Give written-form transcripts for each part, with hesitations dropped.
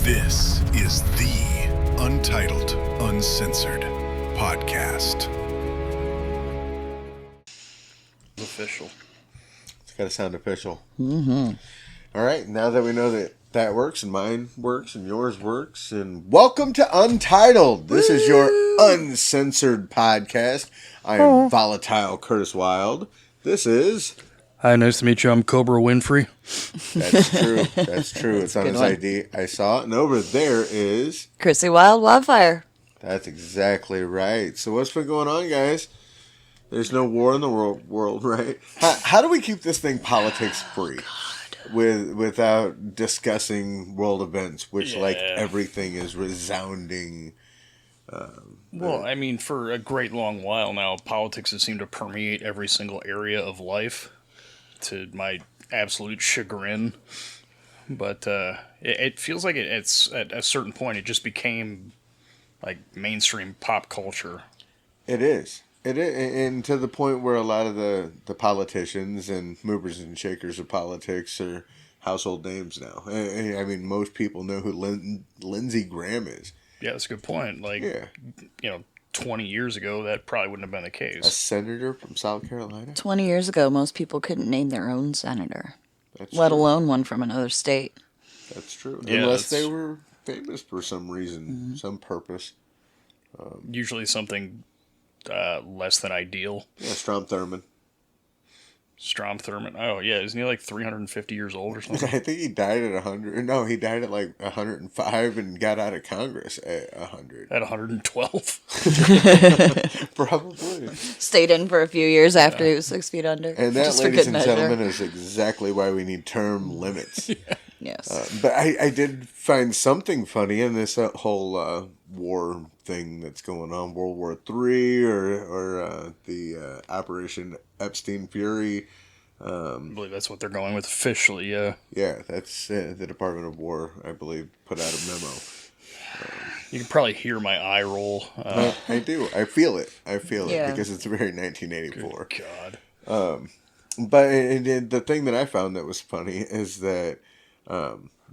This is the Untitled, Uncensored podcast. Official. It's got to sound official. Mm-hmm. All right, now that we know that that works and mine works and yours works, and welcome to Untitled. This is your uncensored podcast. I am Volatile Curtis Wilde. This is... Hi, nice to meet you. I'm Cobra Winfrey. That's true. That's true. It's on his ID. I saw it. And over there is... Chrissy Wild Wildfire. That's exactly right. So what's been going on, guys? There's no war in the world, right? How do we keep this thing politics free? Without discussing world events, which like everything is resounding. Well, I mean, for a great long while now, politics has seemed to permeate every single area of life, to my absolute chagrin. But it feels like it's at a certain point it just became like mainstream pop culture. It is. And to the point where a lot of the politicians and movers and shakers of politics are household names now. I mean, most people know who Lindsey Graham is. Yeah, that's a good point. Like, 20 years ago, that probably wouldn't have been the case. A senator from South Carolina? 20 years ago, most people couldn't name their own senator, That's let true. alone one from another state. That's true. Yeah, Unless they were famous for some reason, some purpose. Usually something less than ideal. Yeah, Strom Thurmond. Strom Thurmond. Oh, yeah. Isn't he like 350 years old or something? I think he died at 100. No, he died at like 105 and got out of Congress at 100. At 112? Probably. Stayed in for a few years after he was 6 feet under. And that, just for ladies good and measure. gentlemen, is exactly why we need term limits. Yes. But I did find something funny in this whole war thing that's going on, World War III or the Operation Epstein Fury. I believe that's what they're going with officially, yeah. Yeah, that's the Department of War, I believe, put out a memo. You can probably hear my eye roll. I do. I feel it. Yeah. Because it's very 1984. Good God. But the thing that I found that was funny is that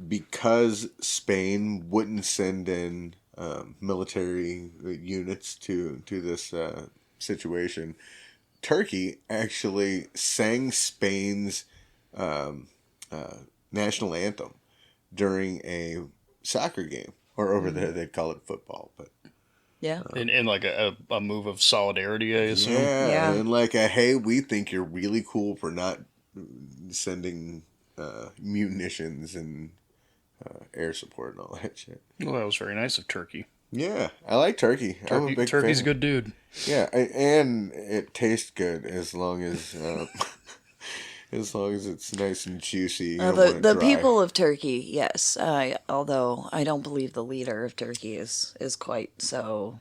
because Spain wouldn't send in military units to this situation, Turkey actually sang Spain's national anthem during a soccer game. Or over there, they'd call it football. But Yeah. In like a move of solidarity, I assume. Yeah. And like hey, we think you're really cool for not sending munitions and air support and all that shit. Well, that was very nice of Turkey. Yeah, I like turkey. I'm a big Turkey's fan. a good dude. Yeah, and it tastes good as long as it's nice and juicy. You don't want it The dry. people of Turkey, yes. Although I don't believe the leader of Turkey is quite so.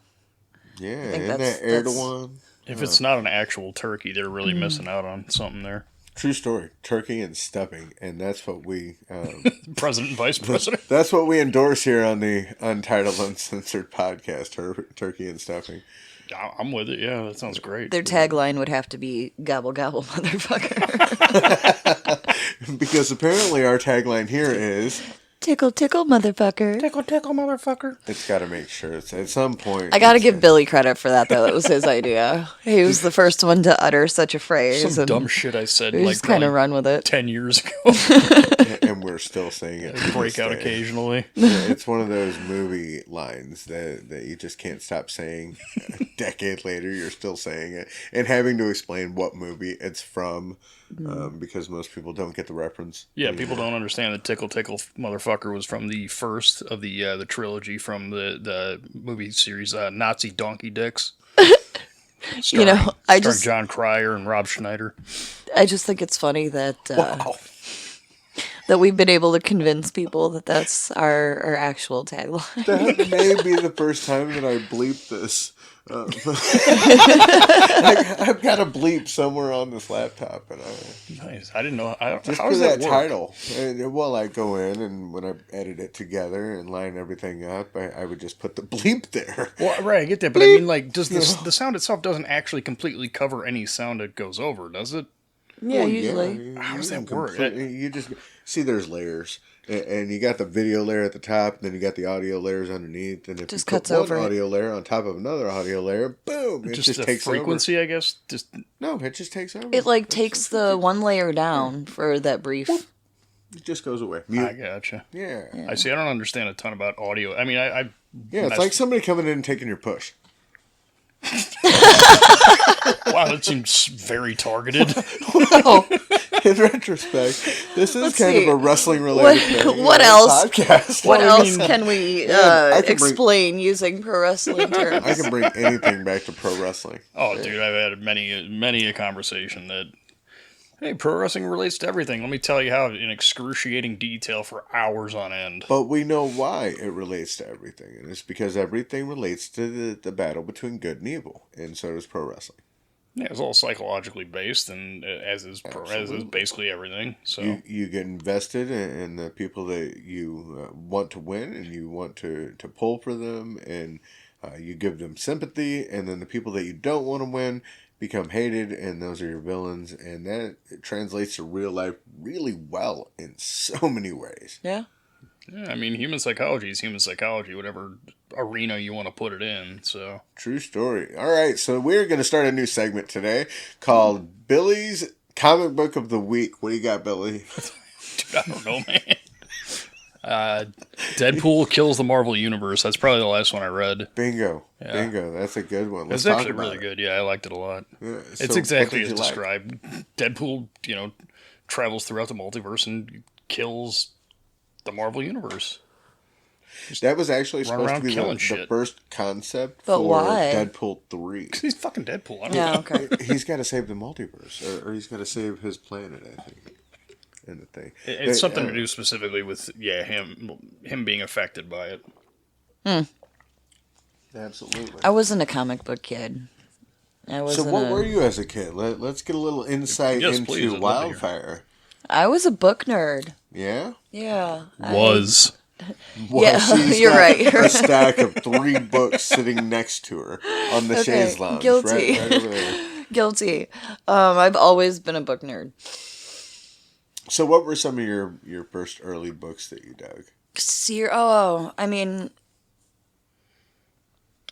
Yeah, think isn't that's- that Erdogan? If it's not an actual turkey, they're really missing out on something there. True story. Turkey and stuffing, and that's what we President and vice president. that's what we endorse here on the Untitled Uncensored podcast. Turkey and stuffing. I'm with it. Yeah, that sounds great. Their tagline would have to be "Gobble gobble, motherfucker." Because apparently our tagline here is Tickle tickle, motherfucker. Tickle, motherfucker. it's got to make sure it's at some point. I gotta give Billy credit for that, though. That was his idea. He was the first one to utter such a phrase. Some and dumb shit I said we like just kind of probably run with it. 10 years ago. and we're still saying it. to Break this out day. occasionally. Yeah, it's one of those movie lines that you just can't stop saying. A decade later, you're still saying it. And having to explain what movie it's from because most people don't get the reference. Yeah, people don't understand that Tickle Motherfucker was from the first of the trilogy from the movie series Nazi Donkey Dicks. Starring John Cryer and Rob Schneider. I just think it's funny that Wow. that we've been able to convince people that that's our actual tagline. That may be the first time that I bleep this. I've got a bleep somewhere on this laptop, and Nice. I didn't know. just how for does that work? title. And, well, I go in and when I edit it together and line everything up, I would just put the bleep there. Well, right, I get that, but I mean, like, does the sound itself doesn't actually completely cover any sound it goes over, does it? Yeah, Well, usually. How does can that work? You just see there's layers. And you got the video layer at the top, and then you got the audio layers underneath. And if Just you put cuts one over it. audio layer on top of another audio layer, boom, it just the takes frequency, I guess. Just over. No, it just takes over. It like takes the one layer down for that brief. It just goes away. Mute. I gotcha. Yeah. I see. I don't understand a ton about audio. I mean, I Yeah, it's like somebody coming in and taking your push. wow, that seems very targeted. Oh, In retrospect, this is Let's kind see. of a wrestling related thing. What else? Podcast. what Well, I else mean, can we I can bring- explain using pro wrestling terms? I can bring anything back to pro wrestling. Oh, dude, I've had many a conversation that, hey, pro wrestling relates to everything. Let me tell you how in excruciating detail for hours on end. But we know why it relates to everything, and it's because everything relates to the battle between good and evil, and so does pro wrestling. Yeah, it's all psychologically based, and as is basically everything. So You get invested in the people that you want to win, and you want to pull for them, and you give them sympathy, and then the people that you don't want to win become hated, and those are your villains, and that translates to real life really well in so many ways. Yeah. yeah, I mean, human psychology is human psychology, whatever arena you want to put it in. So True story. All right, so we're going to start a new segment today called Billy's Comic Book of the Week. What do you got, Billy? dude, I don't know, man. Deadpool kills the Marvel Universe. That's probably the last one I read. Bingo. Yeah. Bingo. That's a good one. Let's It's talk actually about really it. good. Yeah, I liked it a lot. Yeah, It's so exactly what as did you like? described. Deadpool, travels throughout the multiverse and kills the Marvel Universe. That was actually Run supposed to around be killing the shit. first concept But for why? Deadpool 3. He's fucking Deadpool. I don't Yeah. know. Okay. He's got to save the multiverse, or he's got to save his planet, I think. And the thing. It's something to do specifically with him being affected by it. Absolutely. I wasn't a comic book kid. I So wasn't. what were you as a kid? Let's get a little insight Yes, into please, I'd love to hear. Wildfire. I was a book nerd. Yeah? Yeah. Was Yeah, she's you're got right. a stack of 3 books sitting next to her on the Okay, chaise lounge. guilty. Right over there. Guilty. I've always been a book nerd. So what were some of your first early books that you dug? I mean,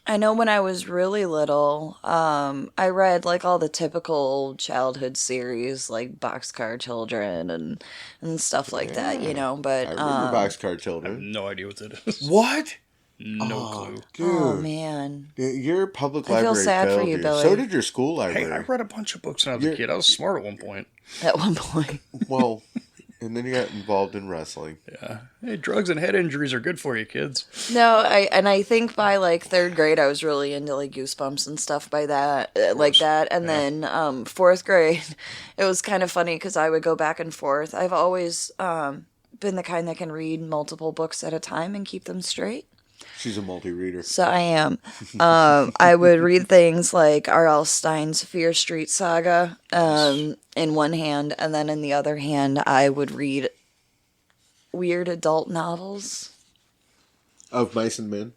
I know when I was really little, I read like all the typical childhood series like Boxcar Children and stuff like that, but I remember Boxcar I have Children. no idea what that is. What? No clue. Dude. oh man. Your public I feel library sad for failed you, you. Billy. So did your school Hey, library. I read a bunch of books when I was a kid. I was smart at one point. At one point. Well, and then you got involved in wrestling. Yeah. Hey, drugs and head injuries are good for you, kids. No, I think by like 3rd grade I was really into like Goosebumps and stuff by that like that, and then 4th grade it was kind of funny because I would go back and forth. I've always been the kind that can read multiple books at a time and keep them straight. She's a multi-reader. So I am. I would read things like R.L. Stein's Fear Street Saga in one hand, and then in the other hand, I would read weird adult novels. Of Mice and Men.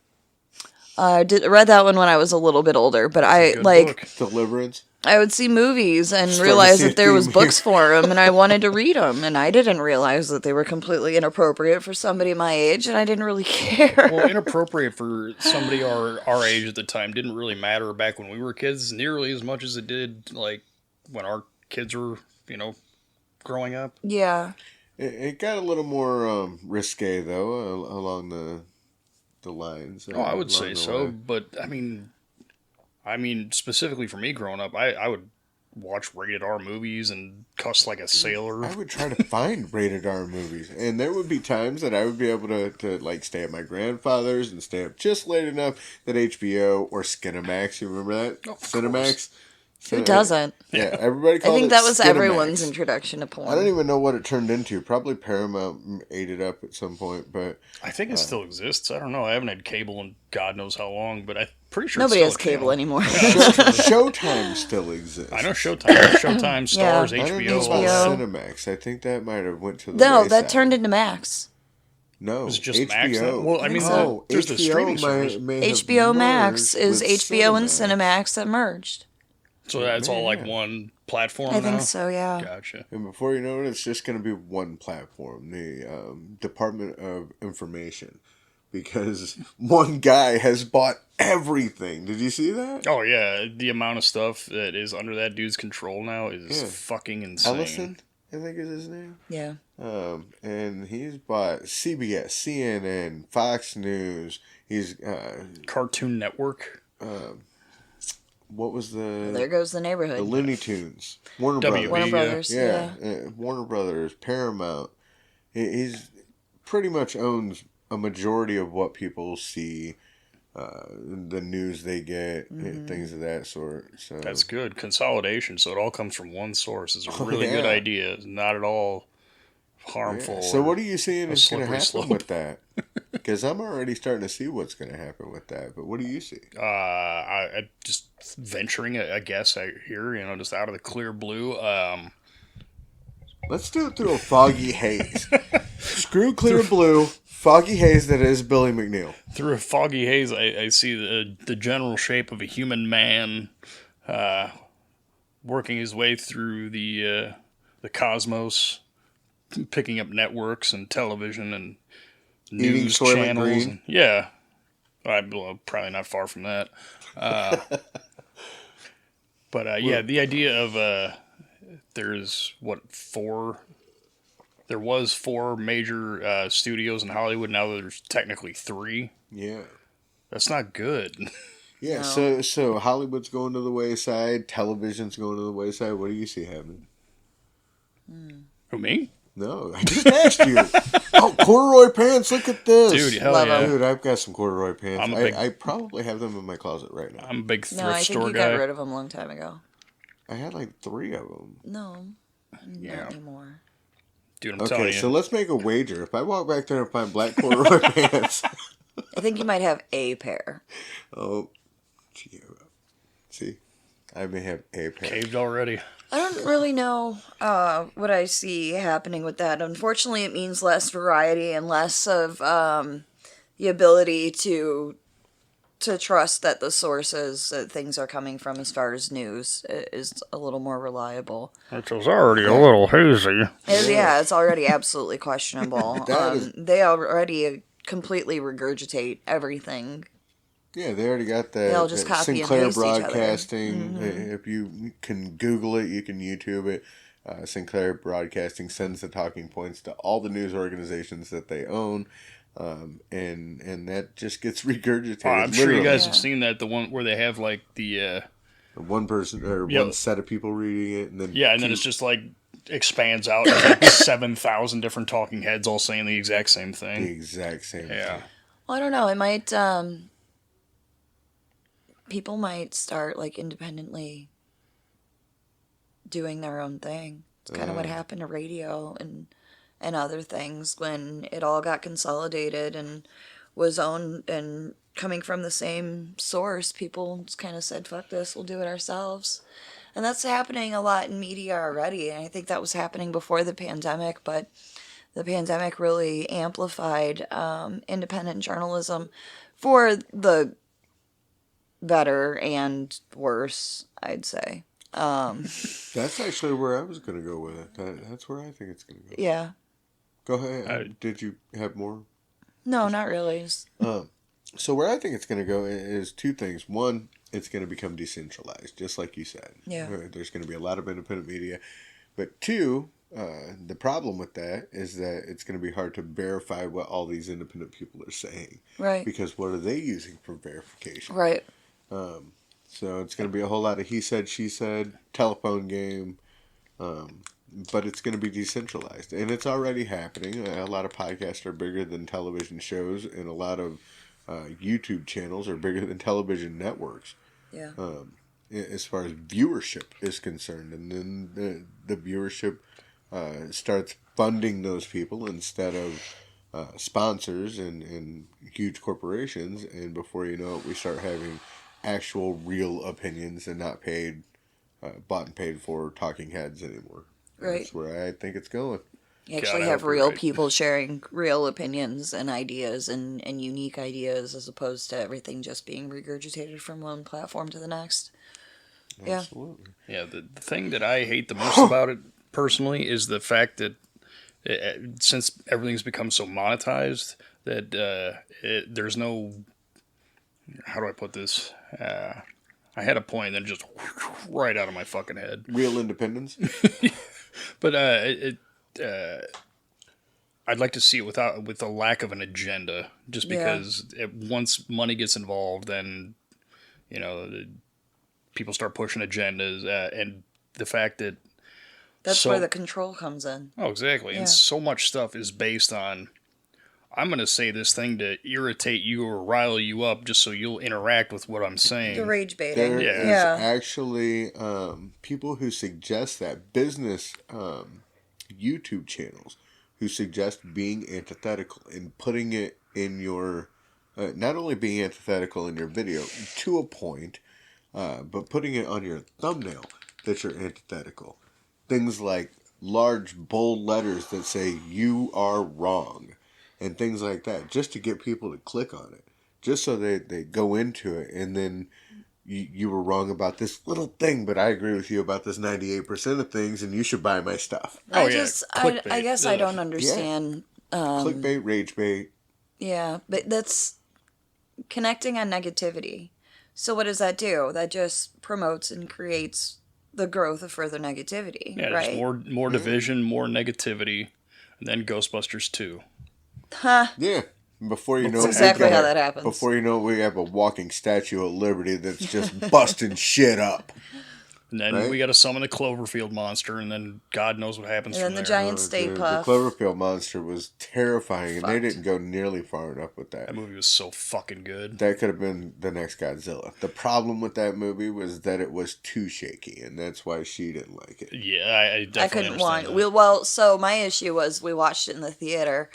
I read that one when I was a little bit older, but I Good like book. Deliverance. I would see movies and Started realize seeing that there was movies. books for them, and I wanted to read them, and I didn't realize that they were completely inappropriate for somebody my age, and I didn't really care. Well, inappropriate for somebody our age at the time didn't really matter back when we were kids nearly as much as it did like when our kids were, growing up. Yeah. It got a little more risque though, along the lines. Oh, I would along say the so, way. but I mean, specifically for me growing up, I would watch rated R movies and cuss like a sailor. I would try to find rated R movies, and there would be times that I would be able to like stay at my grandfather's and stay up just late enough that HBO or Skinamax, you remember that? Of course. Cinemax. Who doesn't? Yeah, everybody I called think it that was Skinamax. everyone's introduction to porn. I don't even know what it turned into. Probably Paramount ate it up at some point, but I think it still exists. I don't know. I haven't had cable in God knows how long, but I'm pretty sure Nobody it's has still a cable channel. anymore. Showtime still exists. I know Showtime, Stars, I don't know HBO. about HBO. Cinemax. I think that might have went to the No, wayside. that turned into Max. No, was just HBO. Max then? Well, I mean, there's the HBO streaming service. may have HBO Max merged is with HBO and Cinemax. Cinemax that merged. So that's all like one platform I now? think so, yeah. Gotcha. And before you know it, it's just going to be one platform, the Department of Information, because one guy has bought everything. Did you see that? Oh, yeah. The amount of stuff that is under that dude's control now is Yeah. fucking insane. Ellison, I think is his name. Yeah. And he's bought CBS, CNN, Fox News. He's Cartoon Network. what was There goes the the neighborhood. Looney Tunes, Warner WB, Brothers. Warner Brothers, Yeah, yeah. Warner Brothers, Paramount. He's pretty much owns a majority of what people see, the news they get, things of that sort. So That's good. Consolidation, so it all comes from one source, is a really good yeah. idea. It's not at all harmful. Yeah. So or what are you seeing a is going to slippery happen slope. with that? Because I'm already starting to see what's going to happen with that. But what do you see? I just venturing a guess out here, just out of the clear blue. Let's do it through a foggy haze. Screw clear blue, foggy haze that is Billy McNeil. Through a foggy haze, I see the general shape of a human man working his way through the cosmos, picking up networks and television and Eating news Soylent channels. Green. And, yeah. Well, probably not far from that. But yeah, the idea of there's there was four major studios in Hollywood. Now there's technically three. Yeah. That's not good. Yeah, No. so Hollywood's going to the wayside, television's going to the wayside. What do you see happening? Who, me? No, I just asked you. Oh, corduroy pants, look at this. Dude, hell Love yeah. 'em. Dude, I've got some corduroy pants. I'm a big- I probably have them in my closet right now. I'm a big thrift No, I think store you guy. got rid of them a long time ago. I had like 3 of them. No, Yeah. not anymore. Dude, I'm telling Okay, you. so let's make a wager. If I walk back there and find black corduroy pants, I think you might have a pair. oh, gee, see, I may have a pair. Caved already. I don't really know what I see happening with that. Unfortunately, it means less variety and less of the ability to trust that the sources that things are coming from as far as news is a little more reliable. Which was already a little hazy. Yeah, it's already absolutely questionable. That is- They already completely regurgitate everything. Yeah, they already got that. They'll just that copy and Sinclair paste each other. Broadcasting. If you can Google it, you can YouTube it. Sinclair Broadcasting sends the talking points to all the news organizations that they own, and that just gets regurgitated. I'm sure you literally. guys Yeah. have seen that, the one where they have like the One person or Yeah. one set of people reading it, and then and then it's just like expands out. It's like 7,000 different talking heads all saying the exact same the thing. exact same. Yeah. thing. Well, I don't know. It might. People might start like independently doing their own thing. It's kind of what happened to radio and other things when it all got consolidated and was owned and coming from the same source. People just kind of said, "Fuck this, we'll do it ourselves." And that's happening a lot in media already. And I think that was happening before the pandemic, but the pandemic really amplified independent journalism for the better and worse, I'd say. That's actually where I was going to go with it. That's where I think it's going to go. Yeah. Go ahead. Did you have more? No, not really. Just- So where I think it's going to go is 2 things. One, it's going to become decentralized, just like you said. Yeah. There's going to be a lot of independent media. But 2, the problem with that is that it's going to be hard to verify what all these independent people are saying. Right. Because what are they using for verification? Right. So it's going to be a whole lot of he said, she said, telephone game. But it's going to be decentralized. And it's already happening. A lot of podcasts are bigger than television shows, and a lot of YouTube channels are bigger than television networks. Yeah. As far as viewership is concerned. And then the viewership starts funding those people instead of sponsors and huge corporations. And before you know it, we start having actual real opinions and not paid, bought and paid for talking heads anymore. Right. That's where I think it's going. You actually God, I have hope you're real right. people sharing real opinions and ideas and unique ideas as opposed to everything just being regurgitated from one platform to the next. Yeah. Absolutely. Yeah, the thing that I hate the most about it personally is the fact that since everything's become so monetized that there's no, how do I put this? I had a point and then just right out of my fucking head. Real independence. But I'd like to see it with a lack of an agenda, just because once money gets involved, then people start pushing agendas, and the fact that That's where the control comes in. Oh, exactly. Yeah. And so much stuff is based on, I'm going to say this thing to irritate you or rile you up just so you'll interact with what I'm saying. The rage baiting. There is Yeah. actually people who suggest that, business YouTube channels who suggest being antithetical and putting it in your, not only being antithetical in your video to a point, but putting it on your thumbnail that you're antithetical. Things like large, bold letters that say, "You are wrong," and things like that, just to get people to click on it. Just so they go into it, and then you were wrong about this little thing, but I agree with you about this 98% of things, and you should buy my stuff. Oh, I guess I don't understand. Clickbait, rage bait. Yeah, but that's connecting on negativity. So what does that do? That just promotes and creates the growth of further negativity, Yeah, right? just more division, more negativity, and then Ghostbusters 2. Huh. Yeah. Before you know That's it, exactly how that happens. Before you know it, we have a walking Statue of Liberty that's just busting shit up. And then we got to summon a Cloverfield monster, and then God knows what happens And then from the there. giant Stay Dude, Puft. the Cloverfield monster was terrifying, and they didn't go nearly far enough with that. That movie was so fucking good. That could have been the next Godzilla. The problem with that movie was that it was too shaky, and that's why she didn't like it. Yeah, I definitely I couldn't understand want. that. Well, so my issue was we watched it in the theater,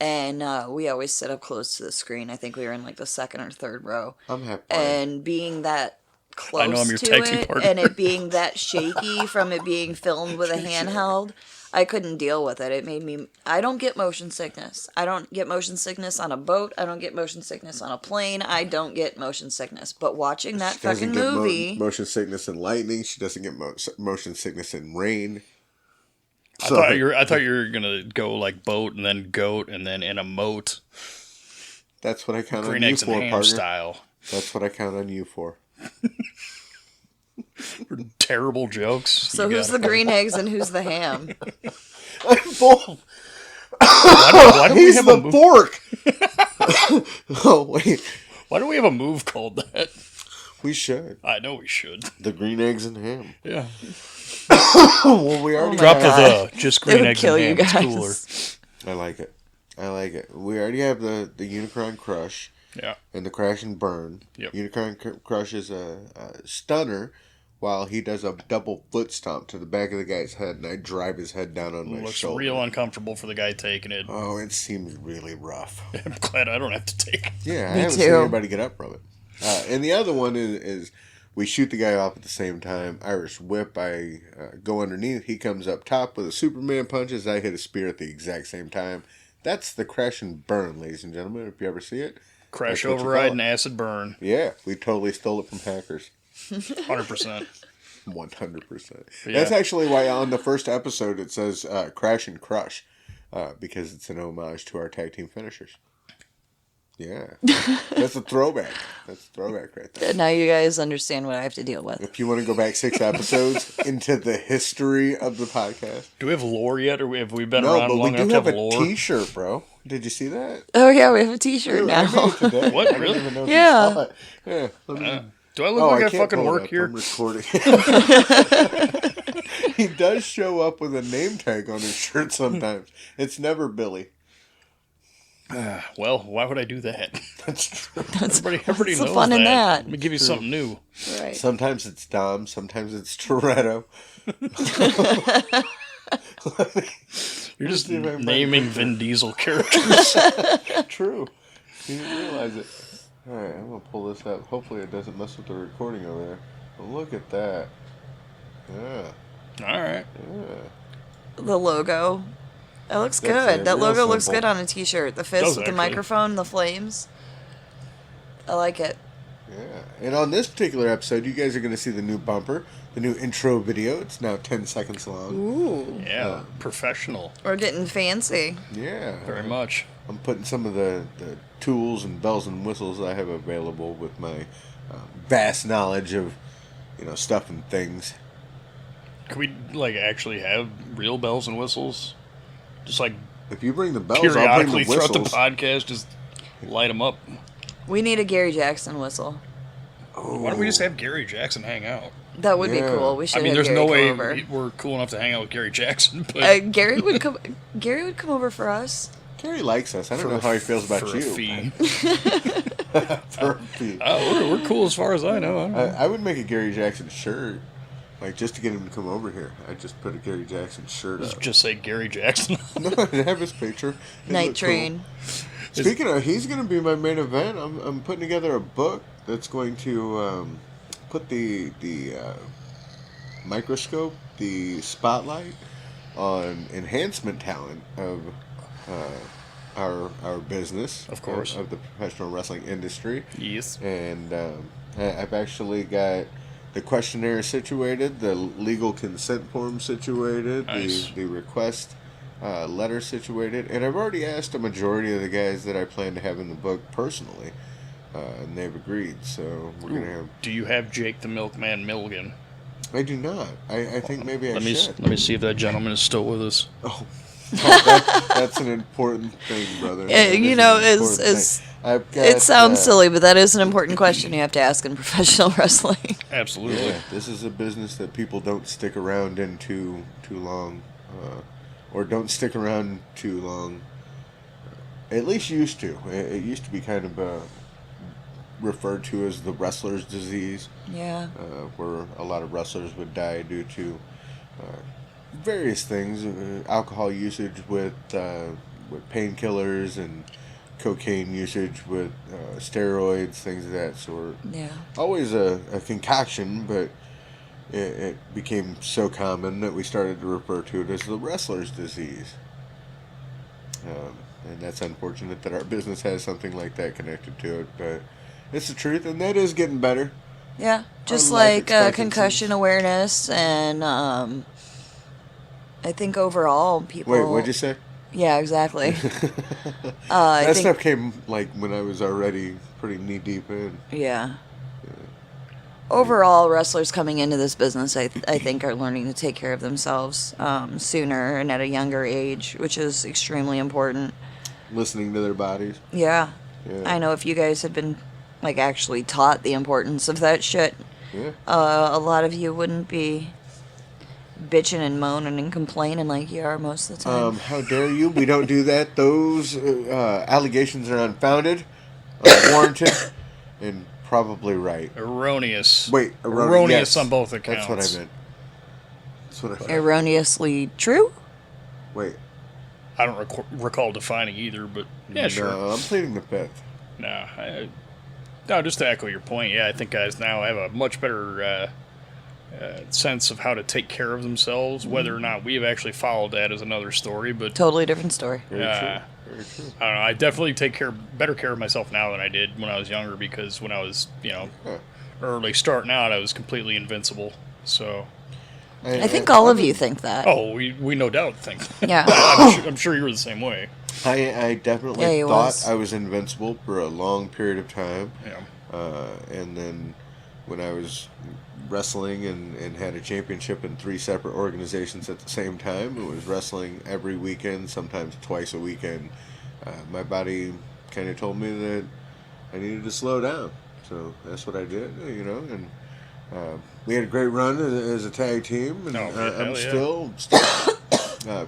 and we always sit up close to the screen. I think we were in like the second or third row. I'm happy. And being that close I know I'm your to tag team it, partner. and it being that shaky from it being filmed with a handheld, I couldn't deal with it. It made me. I don't get motion sickness. I don't get motion sickness on a boat. I don't get motion sickness on a plane. I don't get motion sickness. But watching that She doesn't fucking get movie, motion sickness in lightning. She doesn't get motion sickness in rain. I thought you were gonna go like boat and then goat and then in a moat. That's what I count Green on you eggs for, and ham partner. style. That's what I count on you for. Terrible jokes. so who's the green eggs and who's the ham? I'm full. Why do we He's have the a move? fork. Oh wait, Why do we have a move called that? we should. I know we should. The green eggs and ham. Yeah. Well, we already Drop have. the just They green would eggs kill and you ham. guys. It's cooler. I like it. I like it. We already have the Unicron Crush Yeah. and the Crash and Burn. Yep. Unicron Crush is a stunner, while he does a double foot stomp to the back of the guy's head, and I drive his head down on my Looks shoulder. real uncomfortable for the guy taking it. Oh, it seems really rough. I'm glad I don't have to take it. Yeah, I Me haven't too. seen anybody get up from it. And the other one is we shoot the guy off at the same time. Irish whip. I go underneath. He comes up top with a Superman punches. I hit a spear at the exact same time. That's the Crash and Burn, ladies and gentlemen. If you ever see it, Crash that's what you override call and it. acid burn. Yeah, we totally stole it from hackers. 100%. 100%. Yeah. That's actually why on the first episode it says Crash and Crush, because it's an homage to our tag team finishers. Yeah, that's a throwback. That's a throwback right there. Now you guys understand what I have to deal with. If you want to go back 6 episodes into the history of the podcast, Do we have lore yet, or have we been no, around but we long do enough to have have a lore? T-shirt, bro. Did you see that? Oh yeah, we have a T-shirt Dude, I made now. it today. What, I didn't really? even know if Yeah. you saw it. Yeah. Let me... Do I look like I can't fucking pull it work up. here? I'm recording. He does show up with a name tag on his shirt sometimes. It's never Billy. Well, why would I do that? That's true. Everybody what's the knows fun that. in that? Let me give you something new. Right. Sometimes it's Dom. Sometimes it's Toretto. You're just see if I can find naming Vin Diesel characters. True. You didn't realize it. Alright, I'm going to pull this up. Hopefully it doesn't mess with the recording over there. But look at that. Yeah. All right. Yeah. The logo. That looks That's good. it, That real logo looks simple. good on a T-shirt. The fist Does with the actually. microphone, the flames. I like it. Yeah. And on this particular episode, you guys are going to see the new bumper, the new intro video. It's now 10 seconds long. Ooh. Yeah, professional. We're getting fancy. Yeah. Very much. I'm putting some of the tools and bells and whistles I have available with my vast knowledge of, stuff and things. Could we, actually have real bells and whistles? Just, If you bring the bells, I'll bring periodically the whistles. throughout the podcast, just light them up. We need a Gary Jackson whistle. Why don't we just have Gary Jackson hang out? That would be Yeah. cool. We should I mean, have there's Gary no way come over. we're cool enough to hang out with Gary Jackson, but Gary would come. Gary would come over for us. Gary likes us. I don't for know a- how he feels about for you. a fee. For a fee. Oh, we're cool as far as I know. I don't know. I would make a Gary Jackson shirt, just to get him to come over here. I'd just put a Gary Jackson shirt up. Just say Gary Jackson. No, I'd have his picture. It'd Night look Train. Cool. Speaking of, he's going to be my main event. I'm putting together a book that's going to put the microscope, the spotlight on enhancement talent of our business, Of course. of the professional wrestling industry. Yes. And I've actually got the questionnaire situated, the legal consent form situated, Nice. the request letter situated, and I've already asked a majority of the guys that I plan to have in the book personally, and they've agreed. So we're gonna have. Do you have Jake the Milkman Milligan? I do not. I think maybe I should. Let me see if that gentleman is still with us. Oh, that's an important thing, brother. Yeah, That you is know, an is- important is- thing. I've got, It sounds silly, but that is an important question you have to ask in professional wrestling. Absolutely. Yeah, this is a business that people don't stick around in too long, or don't stick around too long. At least used to. It used to be kind of referred to as the wrestler's disease, Yeah. where a lot of wrestlers would die due to various things, alcohol usage with painkillers and cocaine usage with steroids, things of that sort. Yeah. Always a concoction, but it became so common that we started to refer to it as the wrestler's disease. And that's unfortunate that our business has something like that connected to it, but it's the truth, and that is getting better. Yeah. Just life like expectancy. concussion awareness and I think overall people. Wait, what'd you say? Yeah, exactly. I That think, stuff came when I was already pretty knee deep in. Yeah. Overall, wrestlers coming into this business, I think, are learning to take care of themselves sooner and at a younger age, which is extremely important. Listening to their bodies. Yeah. Yeah. I know if you guys had been, actually taught the importance of that shit, Yeah. a lot of you wouldn't be bitching and moaning and complaining like you are most of the time. How dare you? We don't do that. Those allegations are unfounded, unwarranted, and probably right. Erroneous. Wait, Erroneous yes. on both accounts. That's what I meant. That's what I meant. Erroneously true? Wait. I don't recall defining either, but yeah, sure. No, I'm pleading the fifth. No, just to echo your point, yeah, I think guys now have a much better sense of how to take care of themselves. Whether or not we've actually followed that is another story, but Totally different story. Very true. Very true. I don't know. I definitely take better care of myself now than I did when I was younger, because when I was, early starting out, I was completely invincible. So, I think all of you think that. oh, we no doubt think. Yeah. I'm sure you were the same way. I definitely Yeah, he thought was. I was invincible for a long period of time. Yeah. And then when I was wrestling and had a championship in 3 separate organizations at the same time, it was wrestling every weekend, sometimes twice a weekend. My body kind of told me that I needed to slow down. So that's what I did, and we had a great run as a tag team, and Oh, yeah, I'm hell yeah. still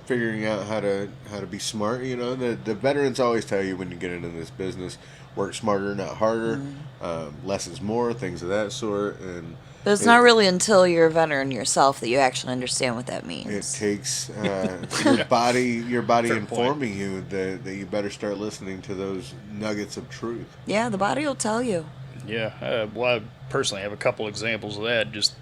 figuring out how to be smart. The veterans always tell you when you get into this business, work smarter, not harder. Less is more, things of that sort. And But it's not really until you're a veteran yourself that you actually understand what that it means. takes your body Fair point. informing you that you better start listening to those nuggets of truth. Yeah, the body will tell you. Yeah. Well, I personally have a couple examples of that. Just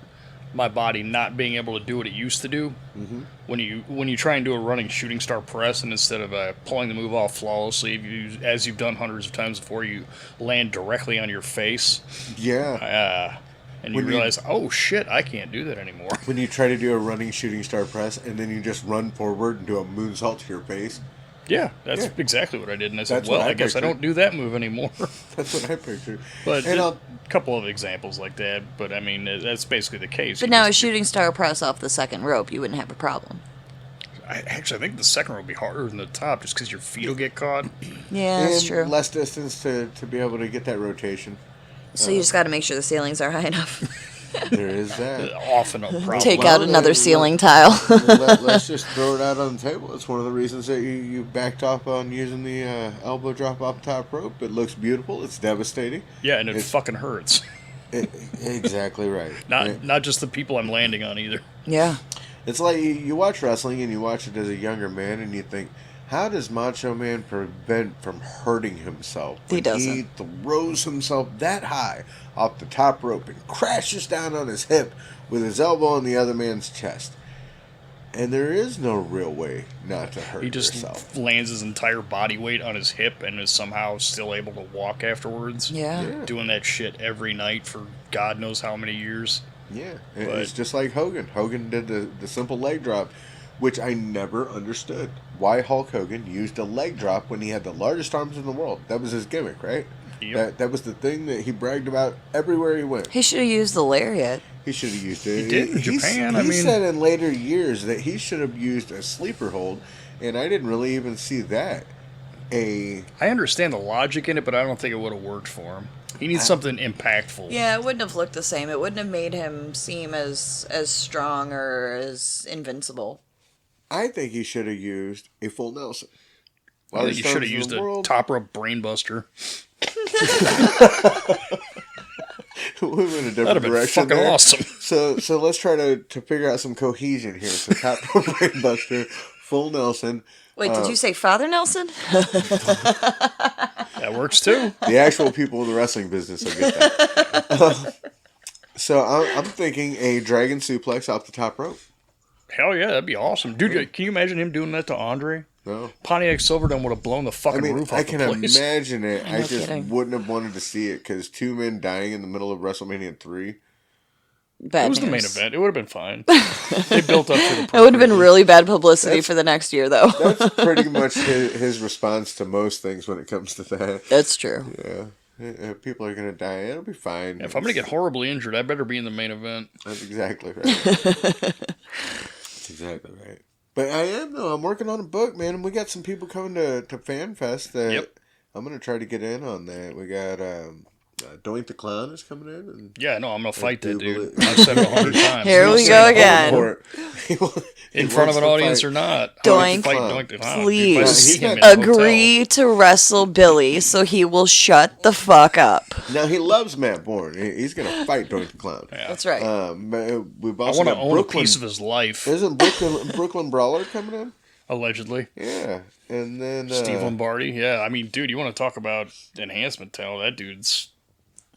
my body not being able to do what it used to do. Mm-hmm. When you try and do a running shooting star press, and instead of pulling the move off flawlessly, as you've done hundreds of times before, you land directly on your face. Yeah. And you realize, oh shit, I can't do that anymore. When you try to do a running shooting star press, and then you just run forward and do a moonsault to your face. Yeah, that's exactly what I did. And I said, That's what I guess I don't do that move anymore. That's what I pictured. But a couple of examples like that. But, I mean, that's basically the case. But now a shooting star press off the second rope, you wouldn't have a problem. I think the second rope would be harder than the top just because your feet will get caught. Yeah, that's true. Less distance to be able to get that rotation. So you just got to make sure the ceilings are high enough. There is that. Often a problem. Take out another ceiling tile. Let's just throw it out on the table. It's one of the reasons that you backed off on using the elbow drop off the top rope. It looks beautiful. It's devastating. Yeah, and it fucking hurts. Exactly right. Not just the people I'm landing on either. Yeah. It's like you watch wrestling and you watch it as a younger man and you think, how does Macho Man prevent from hurting himself? He doesn't. He throws himself that high off the top rope and crashes down on his hip with his elbow on the other man's chest. And there is no real way not to hurt yourself. Lands his entire body weight on his hip and is somehow still able to walk afterwards. Yeah. Doing that shit every night for God knows how many years. Yeah. It's just like Hogan. Hogan did the simple leg drop, which I never understood. Why Hulk Hogan used a leg drop when he had the largest arms in the world. That was his gimmick, right? Yep. That was the thing that he bragged about everywhere he went. He should have used the lariat. He should have used it. He did in Japan. He said in later years that he should have used a sleeper hold, and I didn't really even see that. I understand the logic in it, but I don't think it would have worked for him. He needs something impactful. Yeah, it wouldn't have looked the same. It wouldn't have made him seem as strong or as invincible. I think he should have used a full Nelson. I think you should have used a top rope brainbuster. We went in a different direction. That'd have been fucking awesome. So let's try to figure out some cohesion here. So top rope brainbuster, full Nelson. Wait, did you say Father Nelson? That works too. The actual people in the wrestling business will get that. So I'm thinking a dragon suplex off the top rope. Hell yeah, that'd be awesome. Dude, can you imagine him doing that to Andre? No. Pontiac Silverdome would have blown the fucking roof off the place. I can imagine it. No I just kidding. wouldn't have wanted to see it because 2 men dying in the middle of WrestleMania 3. Bad It was news. the main event. It would have been fine. They built up to the It would have been really bad publicity for the next year, though. That's pretty much his response to most things when it comes to that. That's true. Yeah. People are going to die. It'll be fine. If I'm going to get horribly injured, I better be in the main event. That's exactly right. That's exactly right. But I am, though. I'm working on a book, man. And we got some people coming to FanFest that I'm going to try to get in on that. We got Doink the Clown is coming in. And Yeah, no, I'm going to fight that dude. I've said it 100 times. Here we go again. In front of an audience or not. Doink, Doink the Clown. please Dude, if I see him in a agree to wrestle Billy so he will shut the fuck up. Now, he loves Matt Bourne. He's going to fight Doink the Clown. Yeah. That's right. But we've I also want to got own Brooklyn. a piece of his life, Isn't Brooklyn Brawler coming in? allegedly. Yeah. And then... Steve Lombardi. Yeah, I mean, dude, you want to talk about enhancement talent. That dude's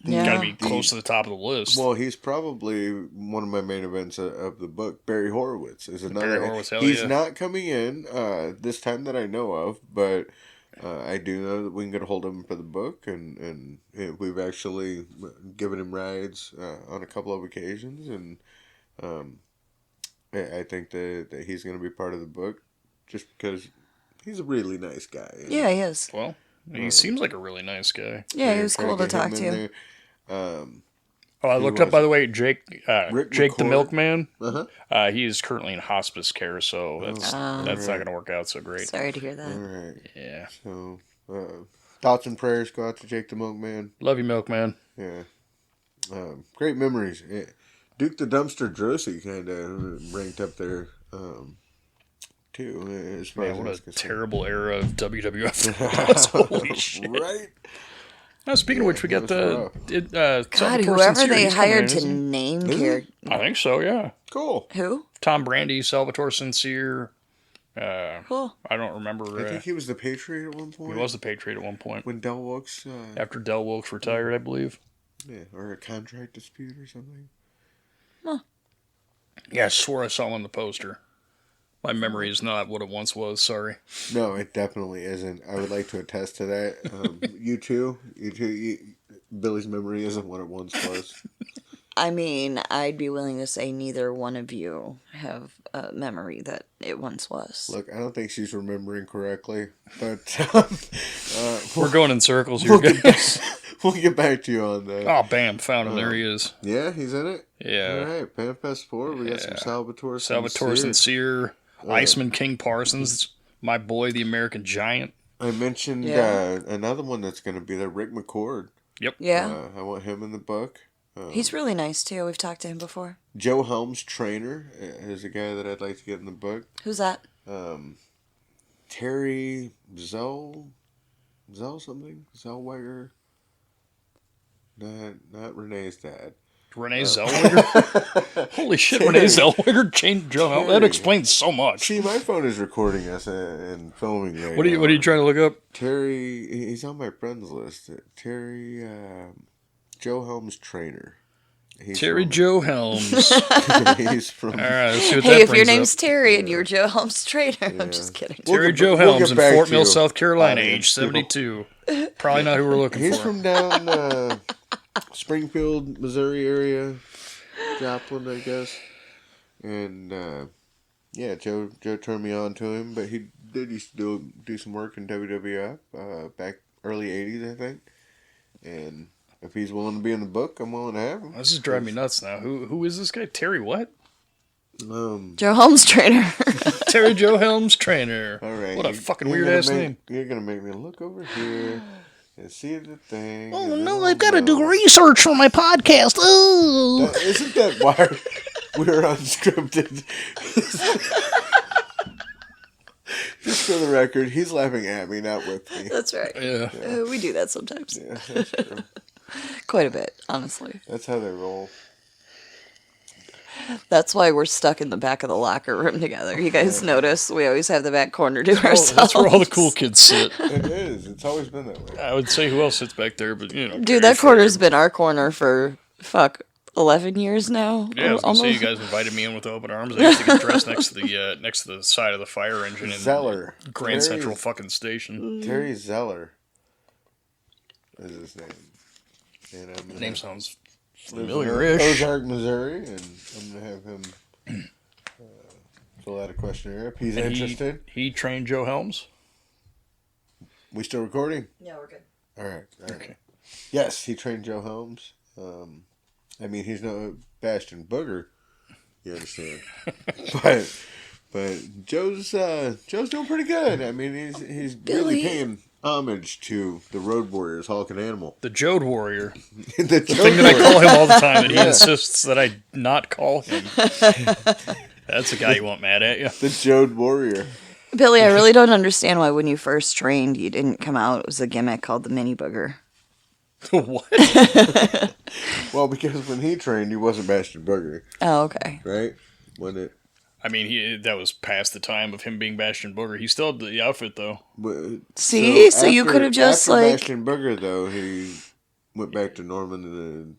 Yeah. got to be close to the top of the list. Well, he's probably one of my main events of the book. Barry Horowitz is another. Barry Horowitz, hell he's yeah. not coming in this time that I know of, but I do know that we can get a hold of him for the book, and we've actually given him rides on a couple of occasions, and I think that he's going to be part of the book just because he's a really nice guy. Yeah, he is. Well, he seems like a really nice guy. Yeah, he was Try cool to get talk him to. in there. Oh, I looked up, by the way, Jake the McCord. Milkman. Uh-huh. He is currently in hospice care, so that's not going to work out so great. Sorry to hear All that. right. Yeah. So, thoughts and prayers go out to Jake the Milkman. Love you, Milkman. Yeah. Great memories. Yeah. Duke the Dumpster Drosy kind of ranked up there, too. As far Man, as what that's a concerned. terrible era of WWF. Holy shit. Right? Now, speaking of which, we got that's God, whoever they hired to name character. I think so, yeah. Cool. Who? Tom Brandy, Salvatore Sincere. Cool. I don't remember. I think he was the Patriot at one point. He was the Patriot at one point. When Del Wilkes... After Del Wilkes retired, I believe. yeah, or a contract dispute or something. Huh. Yeah, I swore I saw him on the poster. My memory is not what it once was, sorry. No, it definitely isn't. I would like to attest to that. You too. Billy's memory isn't what it once was. I mean, I'd be willing to say neither one of you have a memory that it once was. Look, I don't think she's remembering correctly, but We're going in circles here, guys. we'll get back to you on that. Oh, bam, found him. There he is. Yeah, he's in it? Yeah. All right, Panfest 4. We got some Salvatore Sincere, Iceman King Parsons, my boy, the American Giant. I mentioned another one that's going to be there, Rick McCord. Yep. Yeah. I want him in the book. He's really nice, too. We've talked to him before. Joe Helms, trainer, is a guy that I'd like to get in the book. Who's that? Terry something? Zellweger? Not Renee's dad. Renee Zellweger? Holy shit, Terry. Renee Zellweger changed Joe Helms. That explains so much. See, my phone is recording us and filming right What are you trying to look up? Terry, he's on my friends list. Terry, Joe Helms, trainer. Joe Helms. He's from... All right, let's see what Hey, that if your brings name's up. Terry and you're Joe Helms' trainer, I'm just kidding. Terry Joe Helms in Fort Mill, South Carolina, age 72. Probably not who we're looking He's for. from down Springfield, Missouri area. Joplin, I guess. And, Joe turned me on to him, but he used to do some work in WWF back early 80s, I think. And if he's willing to be in the book, I'm willing to have him. This is driving me nuts now. Who is this guy? Terry what? Joe Helms' trainer. Terry Joe Helms, trainer. All right. What a fucking weird-ass name. You're going to make me look over here and see the thing. Oh, no, I've got to do research for my podcast. Oh. Isn't that why we're unscripted? Just for the record, he's laughing at me, not with me. That's right. Yeah. We do that sometimes. Yeah, that's true. Quite a bit, honestly. That's how they roll. That's why we're stuck in the back of the locker room together. You guys notice we always have the back corner to ourselves. That's where all the cool kids sit. It is. It's always been that way. I would say who else sits back there, but you know. Dude, that corner's been our corner for 11 years now. Yeah, I was gonna say you guys invited me in with open arms. I used to get dressed next to the side of the fire engine in Zeller. Grand Central fucking station. Terry Zeller is his name. And The name sounds lives in familiar-ish. Ozark, Missouri, and I'm gonna have him fill out a questionnaire if he's interested. He trained Joe Helms. We still recording? Yeah, we're good. All right. Okay. Yes, he trained Joe Helms. I mean, he's no Bastion Booger. You understand? but Joe's doing pretty good. I mean, he's really paying homage to the Road Warriors, Hulk and Animal. The Jode Warrior. The Thing that I call him all the time, and he insists that I not call him. That's the guy you want mad at you. The Jode Warrior. Billy, I really don't understand why when you first trained, you didn't come out. It was a gimmick called the mini booger. What? Well, because when he trained, he wasn't Bastion Booger. Oh, okay. Right? When it... I mean, that was past the time of him being Bastion Booger. He still had the outfit, though. See? So you could have just, after like... Bastion Booger, though, he went back to Norman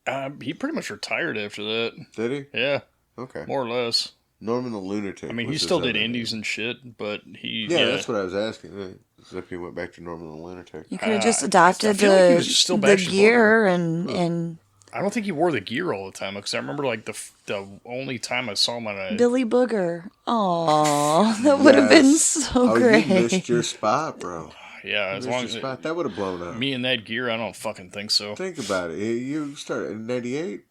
and... He pretty much retired after that. Did he? Yeah. Okay. More or less. Norman the Lunatic. I mean, he still did indies and shit, but he... Yeah, that's what I was asking. As if he went back to Norman the Lunatic. You could have just adopted I feel like he was still the Bastion gear and I don't think he wore the gear all the time, because I remember, like, the only time I saw him on a... Billy Booger. Aww, that would have been so great. You missed your spot, bro. Yeah, as long as... That would have blown up. Me and that gear, I don't fucking think so. Think about it. You started in 98?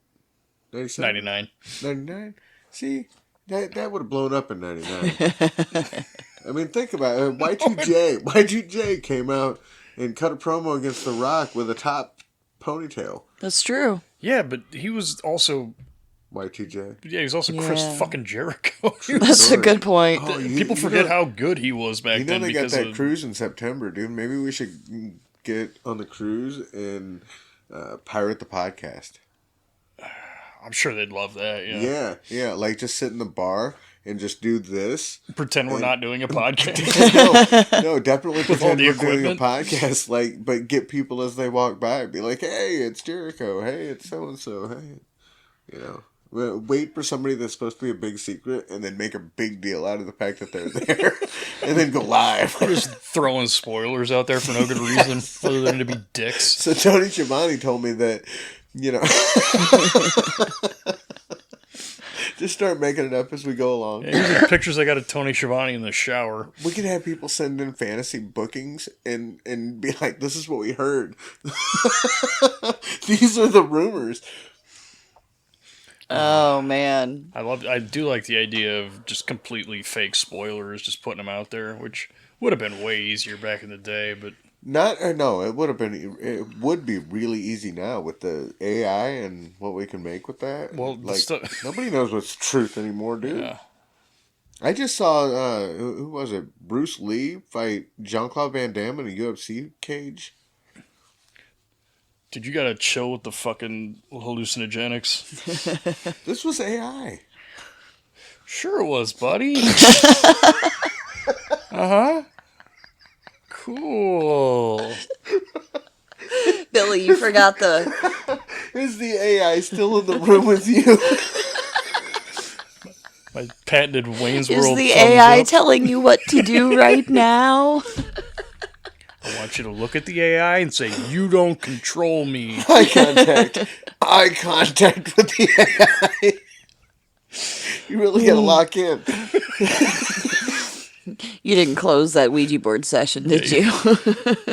97? 99. 99? See? That would have blown up in 99. I mean, think about it. Y2J came out and cut a promo against The Rock with a top ponytail. That's true. Yeah, but he was also... Y2J. Yeah, he's also Chris fucking Jericho. That's a good point. People forget how good he was back then. They got because that cruise in September, dude. Maybe we should get on the cruise and pirate the podcast. I'm sure they'd love that, Yeah. Like, just sit in the bar and just do this. Pretend we're not doing a podcast. No, definitely With all pretend the we're doing a equipment. podcast. Like, but get people as they walk by. Be like, hey, it's Jericho. Hey, it's so-and-so. Hey. You know. Wait for somebody that's supposed to be a big secret, and then make a big deal out of the fact that they're there, and then go live. Just throwing spoilers out there for no good reason, other than to be dicks. So Tony Schiavone told me that, just start making it up as we go along. Yeah, these are pictures I got of Tony Schiavone in the shower. We could have people send in fantasy bookings and be like, "This is what we heard. These are the rumors." Oh man, I do like the idea of just completely fake spoilers, just putting them out there, which would have been way easier back in the day, but No, it would have been. It would be really easy now with the AI and what we can make with that. Well, nobody knows what's truth anymore, dude. Yeah. I just saw who was it? Bruce Lee fight Jean-Claude Van Damme in a UFC cage. Dude, you gotta chill with the fucking hallucinogenics. This was AI. Sure it was, buddy. Uh-huh. Cool. Billy, you forgot the. Is the AI still in the room with you? My patented Wayne's Is World. the thumbs AI up. telling you what to do right now? I want you to look at the AI and say, "You don't control me." Eye contact with the AI. You really gotta lock in. You didn't close that Ouija board session, did you?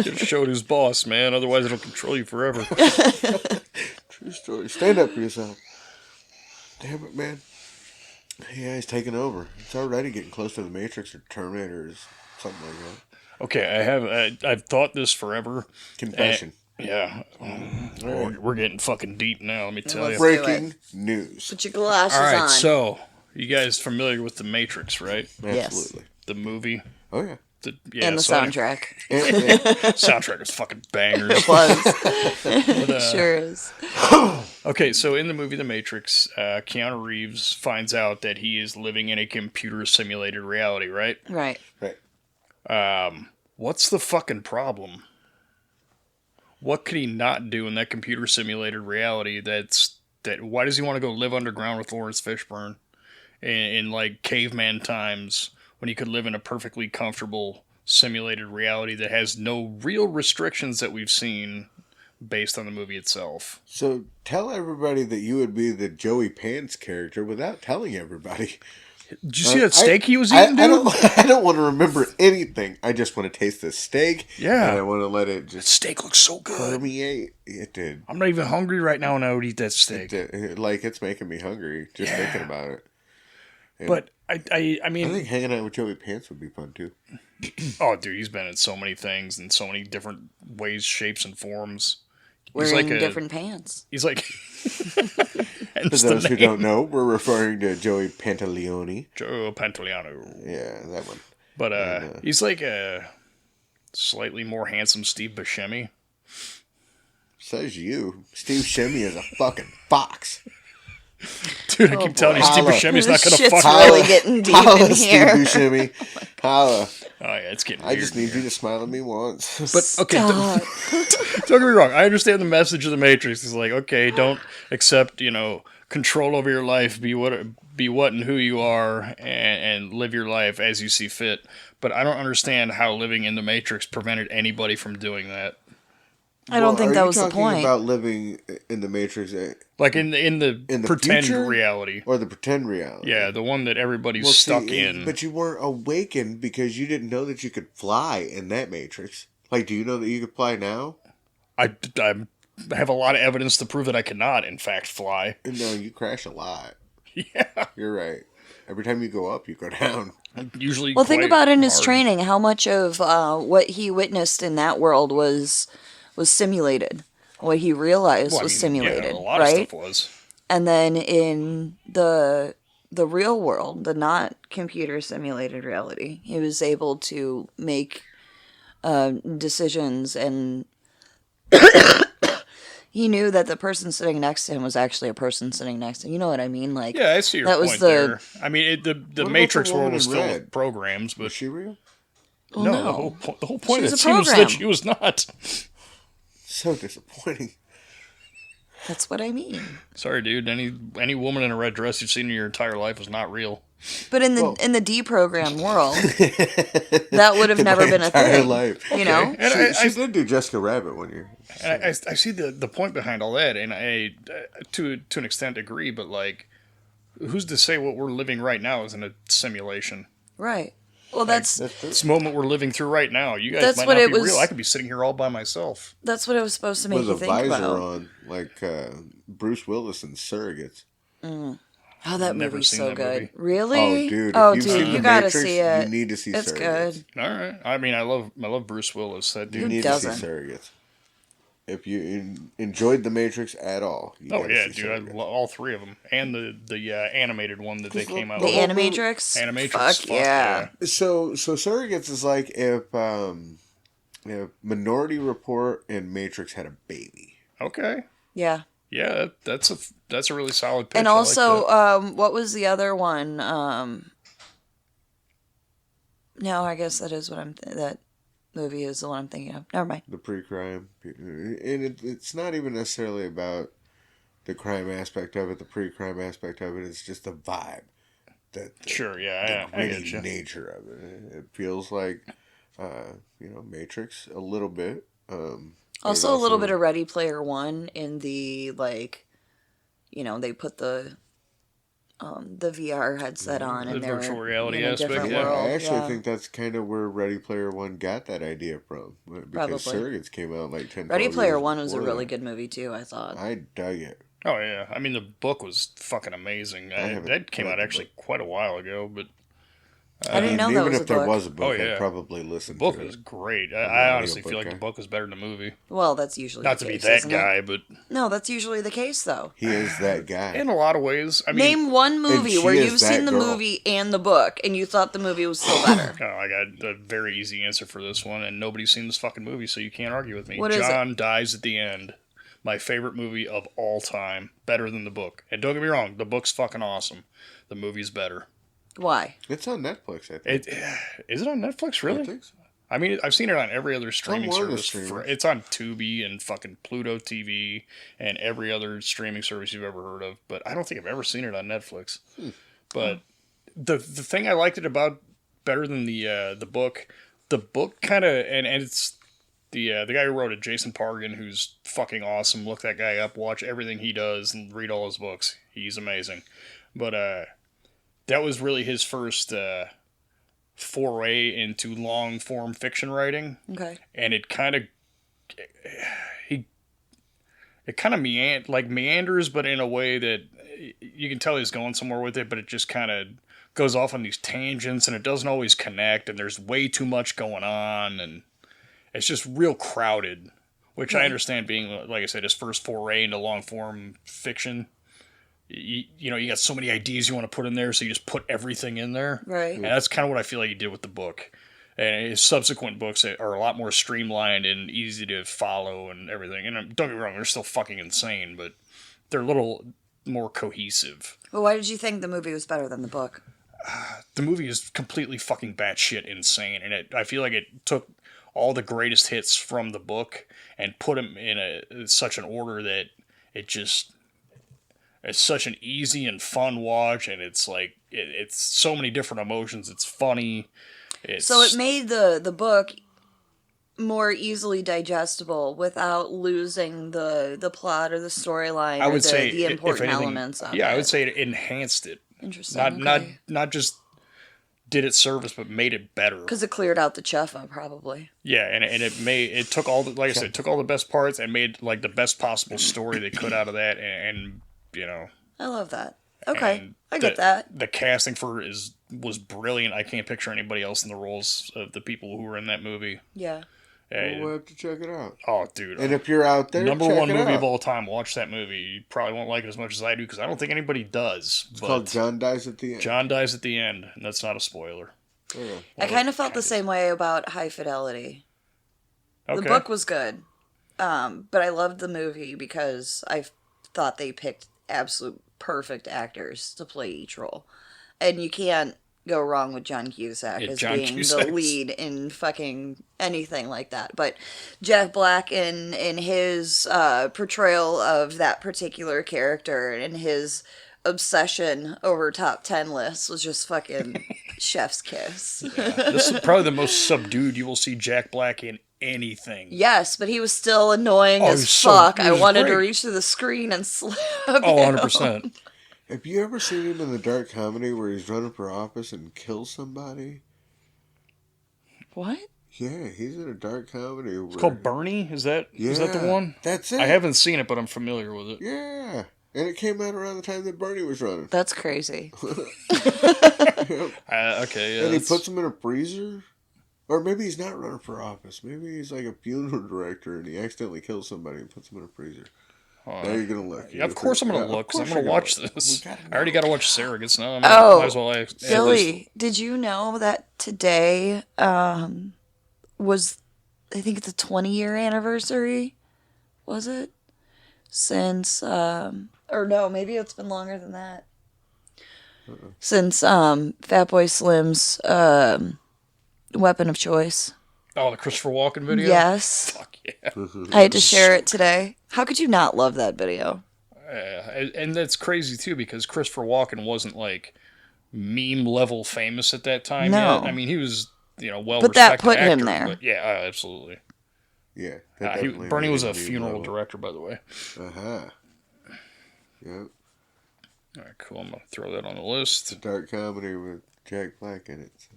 Just showed who's boss, man. Otherwise, it'll control you forever. True story. Stand up for yourself. Damn it, man. AI's taking over. It's already getting close to the Matrix or Terminator or something like that. Okay, I've thought this forever. Confession. Yeah. We're getting fucking deep now, let me tell you. Breaking news. Put your glasses All right, on. so you guys familiar with The Matrix, right? Yes. Absolutely. The movie. Oh, yeah. And the soundtrack. Soundtrack is fucking bangers. It was. But, Sure is. Okay, so in the movie The Matrix, Keanu Reeves finds out that he is living in a computer simulated reality, right? Right. Right. What's the fucking problem? What could he not do in that computer simulated reality why does he want to go live underground with Lawrence Fishburne in like caveman times when he could live in a perfectly comfortable simulated reality that has no real restrictions that we've seen based on the movie itself? So tell everybody that you would be the Joey Pants character without telling everybody. Did you see that steak he was eating, dude? I don't want to remember anything. I just want to taste the steak. Yeah. And I want to let it just Steak looks so good. permeate. It did. I'm not even hungry right now, and I would eat that steak. Like, it's making me hungry just thinking about it. And But I mean, I think hanging out with Joey Pants would be fun too. oh, dude, he's been in so many things in so many different ways, shapes, and forms. Wearing different pants. He's like, For those who don't know, we're referring to Joey Pantaleone. Joe Pantoliano. Yeah, that one. But he's like a slightly more handsome Steve Buscemi. Says you. Steve Buscemi is a fucking fox. Dude, I keep telling you, Steve Buscemi's not gonna Shit's fuck. really getting deep in here. Steve Buscemi. Holla. Oh yeah, it's getting. I just need you to smile at me once. But okay, Stop. don't get me wrong. I understand the message of the Matrix. It's like, okay, don't accept, control over your life. Be what and who you are, and live your life as you see fit. But I don't understand how living in the Matrix prevented anybody from doing that. I don't think that was the Are you point. talking about living in the Matrix Like in the pretend future? reality. or the pretend reality? Yeah, the one that everybody's Well, stuck see, in. But you weren't awakened because you didn't know that you could fly in that Matrix. Like, do you know that you could fly now? I have a lot of evidence to prove that I cannot, in fact, fly. No, you crash a lot. Yeah. You're right. Every time you go up, you go down. Usually. Well, think quite about in his hard. training how much of what he witnessed in that world was simulated. What he realized Well, I was mean, simulated, yeah, a lot right? of stuff was. And then in the real world, the not computer simulated reality, he was able to make decisions, and he knew that the person sitting next to him was actually a person sitting next to him. You know what I mean? Like, Yeah, I see your that point was the- there. I mean, the about Matrix the woman world was in filled red? with programs, but Was she real? well, no, no. the whole point She of was the a scene was that program. she was not. So disappointing. That's what I mean. Sorry, dude. Any woman in a red dress you've seen in your entire life is not real. But in the deprogrammed world, that would have never been a thing. Life. You know? And She did do Jessica Rabbit one year. And I see the point behind all that, and I to an extent agree. But like, who's to say what we're living right now isn't a simulation? Right. Well, that's This moment we're living through right now. You guys That's might what not it be was- real. I could be sitting here all by myself. what it was supposed to make With you a think visor about. on, like Bruce Willis in Surrogates. Oh, that Never movie's seen so that good. movie. Really? Oh, dude! Oh, If you've dude, seen you The gotta Matrix, see it. You need to see It's Surrogates. good. All right. I mean, I love Bruce Willis. That You dude. need doesn't? to see Surrogates. If you enjoyed The Matrix at all, you Oh gotta yeah, see dude. I Surrogates. love all three of them, and the animated one that they came out The with. Animatrix? Animatrix. Fuck yeah. So Surrogates is like if Minority Report and Matrix had a baby. Okay. Yeah. Yeah, that's a really solid pitch. And I like also, that. what was the other one? No, I guess that is what that movie is the one I'm thinking of. Never mind. The pre-crime, and it's not even necessarily about the crime aspect of it, the pre-crime aspect of it. It's just the vibe, Sure, yeah, I gritty get you. nature of it. It feels like, Matrix a little bit. Also, a little bit of Ready Player One in the they put the VR headset on The and they're virtual reality in a aspect, different yeah. world. I actually yeah. think that's kind of where Ready Player One got that idea from. Because Probably. Surrogates came out like 10, Ready 12 Player years One was a before really that. good movie too. I thought. I dug it. Oh yeah, I mean the book was fucking amazing. haven't That came read out the actually quite a while ago, but I didn't know that even was if a there book. was a book, Oh, yeah. I'd probably listen the book to is it. great. I'm I not a honestly feel book like guy. the book is better than the movie. Well, that's usually Not the to be case, that isn't it? guy, but No, that's usually the case though. He is that guy. in a lot of ways, I mean, Name one movie she where is you've that seen the girl. movie and the book and you thought the movie was still better. oh, I got a very easy answer for this one, and nobody's seen this fucking movie, so you can't argue with me. What is it? John dies at the end. My favorite movie of all time, better than the book. And don't get me wrong, the book's fucking awesome. The movie's better. Why? It's on Netflix, I think. Is it on Netflix? Really? I think so. I mean, I've seen it on every other streaming one of the service. streamers. It's on Tubi and fucking Pluto TV and every other streaming service you've ever heard of. But I don't think I've ever seen it on Netflix. But the thing I liked it about better than the book kind of and it's the guy who wrote it, Jason Pargan, who's fucking awesome. Look that guy up, watch everything he does, and read all his books. He's amazing. But that was really his first foray into long form fiction writing, Okay. and it kind of meanders, but in a way that you can tell he's going somewhere with it, but it just kind of goes off on these tangents, and it doesn't always connect, and there's way too much going on, and it's just real crowded, which I understand being, like I said, his first foray into long form fiction. You know, you got so many ideas you want to put in there, so you just put everything in there. Right. And that's kind of what I feel like he did with the book. And his subsequent books are a lot more streamlined and easy to follow and everything. And don't get me wrong, they're still fucking insane, but they're a little more cohesive. Well, why did you think the movie was better than the book? The movie is completely fucking batshit insane, and I feel like it took all the greatest hits from the book and put them in such an order that it's such an easy and fun watch, and it's like it's so many different emotions. It's funny. So it made the book more easily digestible without losing the plot or the storyline. I would say the if important anything, elements of it. Yeah, I would say it enhanced it. Interesting. Not just did it service, but made it better. Because it cleared out the chuffa, probably. Yeah, and it took all the, like I said, took all the best parts and made like the best possible story they could out of that, and you know. I love that. Okay, and I get that. The casting was brilliant. I can't picture anybody else in the roles of the people who were in that movie. Yeah. We'll have to check it out. Oh, dude. And if you're out there, Number check one it movie out. of all time, watch that movie. You probably won't like it as much as I do, because I don't think anybody does. It's but called John Dies at the End. John dies at the end, and that's not a spoiler. Oh. I kind of felt the same way about High Fidelity. Okay. The book was good, but I loved the movie because I thought they picked absolute perfect actors to play each role. And you can't go wrong with John Cusack as John being Cusack's the lead in fucking anything like that. But Jack Black in his portrayal of that particular character and his obsession over top 10 lists was just fucking chef's kiss. This is probably the most subdued you will see Jack Black in anything. Yes, but he was still annoying Oh, as he fuck. I was wanted to great. reach through the screen and slap Oh, him. 100%. Have you ever seen him in the dark comedy where he's running for office and kills somebody? What? Yeah, he's in a dark comedy. It's called Bernie? Is that the one? That's it. I haven't seen it, but I'm familiar with it. Yeah. And it came out around the time that Bernie was running. That's crazy. Okay, yeah. And he puts him in a freezer? Or maybe he's not running for office. Maybe he's like a funeral director and he accidentally kills somebody and puts him in a freezer. Now you're going to look. Yeah, of course I'm going to look, because I'm going to watch this. I already got to watch Surrogates now. Might as well. Billy, did you know that today was, I think, the 20-year anniversary? Was it? Since, or no, maybe it's been longer than that. Since Fatboy Slim's weapon of choice. Oh, the Christopher Walken video? Yes. Fuck yeah. I had to share it today. How could you not love that video? And that's crazy, too, because Christopher Walken wasn't, like, meme-level famous at that time No. yet. I mean, he was, well-respected But that put actor, him there. But yeah, absolutely. Yeah. Bernie was a funeral director, by the way. Uh-huh. Yep. All right, cool. I'm going to throw that on the list. It's a dark comedy with Jack Black in it. So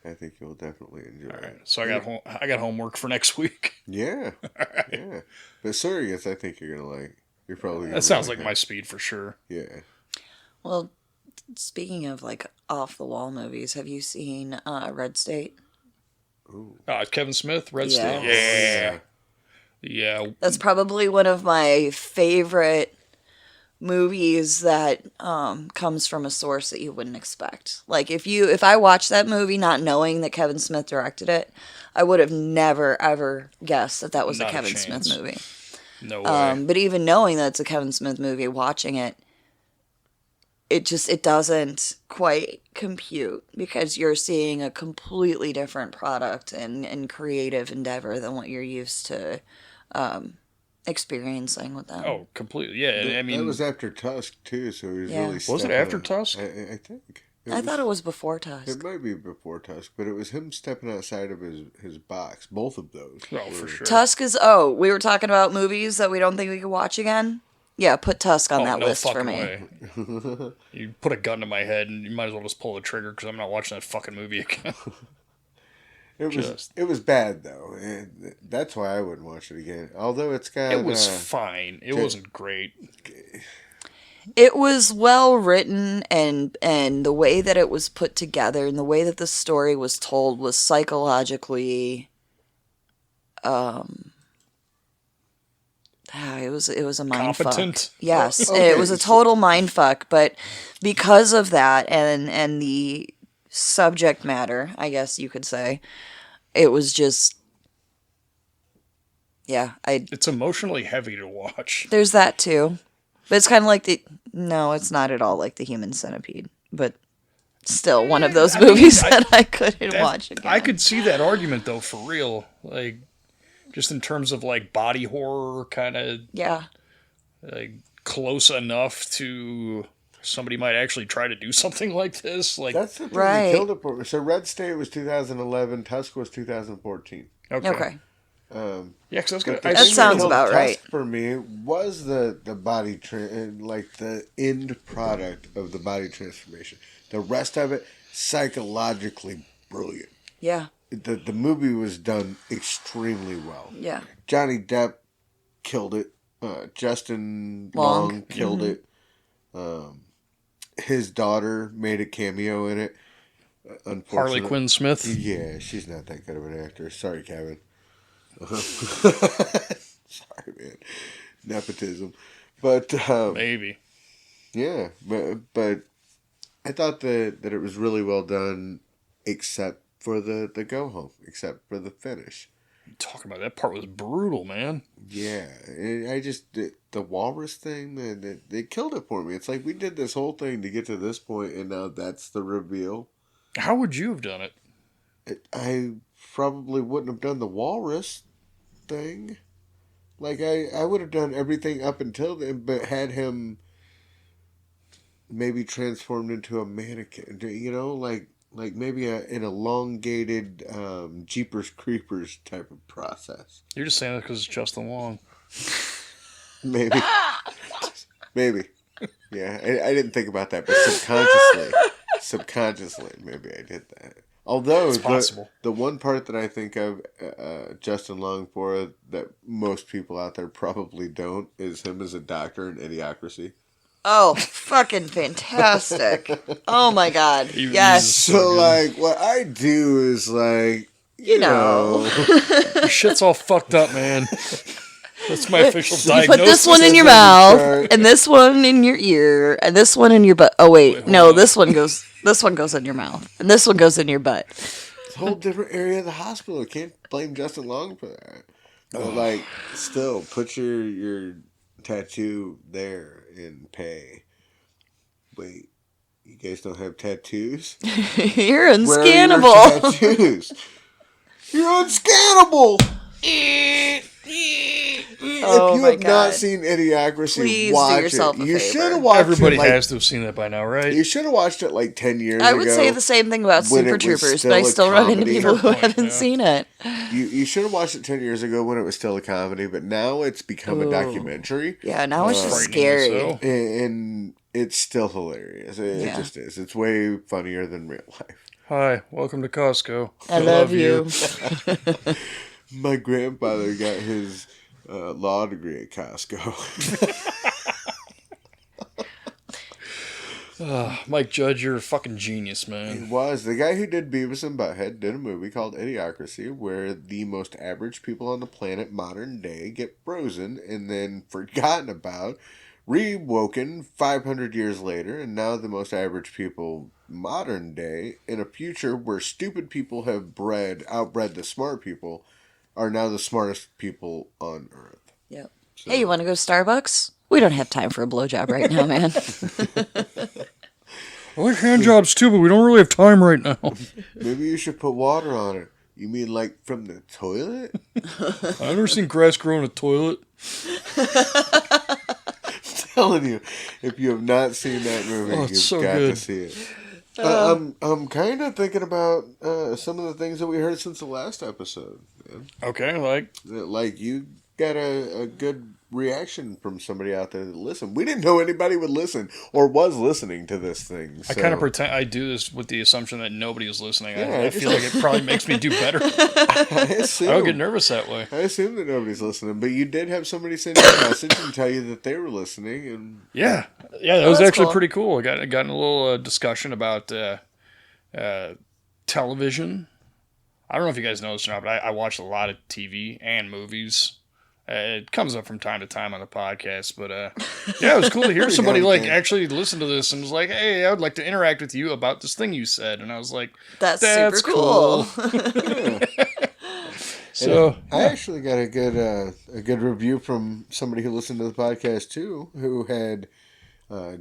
I think you'll definitely enjoy it. So I got homework for next week. Yeah. Yeah. But Surrogates, I think you're going to like. You're probably gonna That sounds really like my speed for sure. Yeah. Well, speaking of, like, off-the-wall movies, have you seen Red State? Ooh. Kevin Smith, Red Yes. State. Yeah. That's probably one of my favorite movies that comes from a source that you wouldn't expect. Like, if I watched that movie not knowing that Kevin Smith directed it, I would have never, ever guessed that was Not a a Kevin chance. Smith movie. No way. But even knowing that it's a Kevin Smith movie, watching it, it doesn't quite compute because you're seeing a completely different product and creative endeavor than what you're used to experiencing with them. Oh, completely. Yeah, I mean, that was after Tusk, too, so he was Yeah. really Was it stepping after out- Tusk? I think. I thought it was before Tusk. It might be before Tusk, but it was him stepping outside of his box. Both of those. Oh, for sure. Tusk is, we were talking about movies that we don't think we could watch again? Yeah, put Tusk on that no list for fucking me. way. You put a gun to my head, and you might as well just pull the trigger because I'm not watching that fucking movie again. It was bad though, and that's why I wouldn't watch it again. Although it's got It was fine. It wasn't great. It was well written, and the way that it was put together and the way that the story was told was psychologically, it was a mind Competent? fuck. Yes, Oh, okay. it was a total mind fuck. But because of that and the subject matter, I guess you could say, it was just, It's emotionally heavy to watch. there's that too. But it's kind of like no, it's not at all like the Human Centipede, but still one of those movies that I couldn't watch again. I could see that argument though, for real. Like, just in terms of like body horror, kind of like close enough to somebody might actually try to do something like this. Like, That's the thing Right. that killed it for me. So Red State was 2011, Tusk was 2014. Okay. Yeah, because I was gonna. The I thing That sounds killed about Tusk right. for me was the body like the end product of the body transformation. The rest of it, psychologically brilliant. Yeah. The movie was done extremely well. Yeah. Johnny Depp killed it. Justin Long killed it. His daughter made a cameo in it. Unfortunately, Harley Quinn Smith. Yeah, she's not that good of an actor. Sorry, Kevin. Sorry, man. Nepotism. But Maybe. yeah, but I thought that it was really well done, except for the go home, except for the finish. Talking about that part was brutal, man. Yeah, the walrus thing, they killed it for me. It's like we did this whole thing to get to this point, and now that's the reveal. How would you have done it? I probably wouldn't have done the walrus thing. Like, I would have done everything up until then, but had him maybe transformed into a mannequin. You know, like maybe an elongated Jeepers Creepers type of process. You're just saying that because it's Justin Long. Maybe. Maybe. Yeah, I didn't think about that, but subconsciously, maybe I did that. Although, the one part that I think of Justin Long for that most people out there probably don't is him as a doctor in Idiocracy. Oh, fucking fantastic. Oh my god. Yes. So, like, what I do is, like, you know. Your shit's all fucked up, man. That's my official diagnosis. You put this one in your mouth, and this one in your ear, and this one in your butt. Oh wait, no, this one goes in your mouth, and this one goes in your butt. It's a whole different area of the hospital. Can't blame Justin Long for that. But like, still, put your tattoo there and pay. Wait, you guys don't have tattoos? You're unscannable. Where are your tattoos? You're unscannable. If you have not seen Idiocracy, please watch do yourself it. a You favor. should have watched Everybody it. Like, has to have seen that by now, right? you should have watched it like 10 years ago. I would say the same thing about Super Troopers, but I still run into people who haven't seen it. You should have watched it 10 years ago when it was still a comedy, but now it's become a documentary. Yeah, now it's just scary. And it's still hilarious. It just is. It's way funnier than real life. Hi, welcome to Costco. I love you. My grandfather got his law degree at Costco. Mike Judge, you're a fucking genius, man. He was. The guy who did Beavis and Butthead did a movie called Idiocracy where the most average people on the planet modern day get frozen and then forgotten about, rewoken 500 years later, and now the most average people modern day in a future where stupid people have outbred the smart people are now the smartest people on Earth. Yep. So. Hey, you want to go to Starbucks? We don't have time for a blowjob right now, man. I like hand jobs too, but we don't really have time right now. Maybe you should put water on it. You mean like from the toilet? I've never seen grass grow in a toilet. I'm telling you, if you have not seen that movie, you've got to see it. I'm kind of thinking about some of the things that we heard since the last episode. Man. Okay, like you got a good reaction from somebody out there that listened. We didn't know anybody would listen or was listening to this thing. So. I kind of pretend I do this with the assumption that nobody is listening. Yeah, I feel like it probably makes me do better. I don't get nervous that way. I assume that nobody's listening, but you did have somebody send you a message and tell you that they were listening. And yeah, that was actually pretty cool. I got in a little discussion about television. I don't know if you guys know this or not, but I watch a lot of TV and movies. It comes up from time to time on the podcast, but yeah, it was cool to hear somebody actually listen to this and was like, "Hey, I would like to interact with you about this thing you said," and I was like, "That's super cool." So I actually got a good review from somebody who listened to the podcast too, who had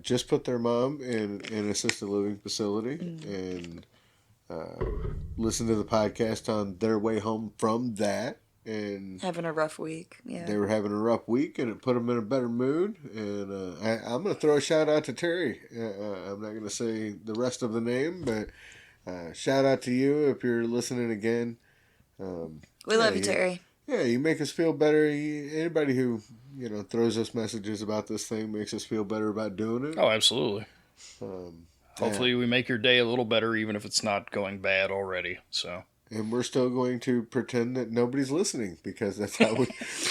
just put their mom in an assisted living facility and listened to the podcast on their way home from that. And having a rough week. Yeah, they were having a rough week, and it put them in a better mood. And I'm going to throw a shout out to Terry. I'm not going to say the rest of the name, but shout out to you if you're listening again. We love you, Terry. Yeah, you make us feel better. Anybody who throws us messages about this thing makes us feel better about doing it. Oh, absolutely. Hopefully, we make your day a little better, even if it's not going bad already. So. And we're still going to pretend that nobody's listening because that's how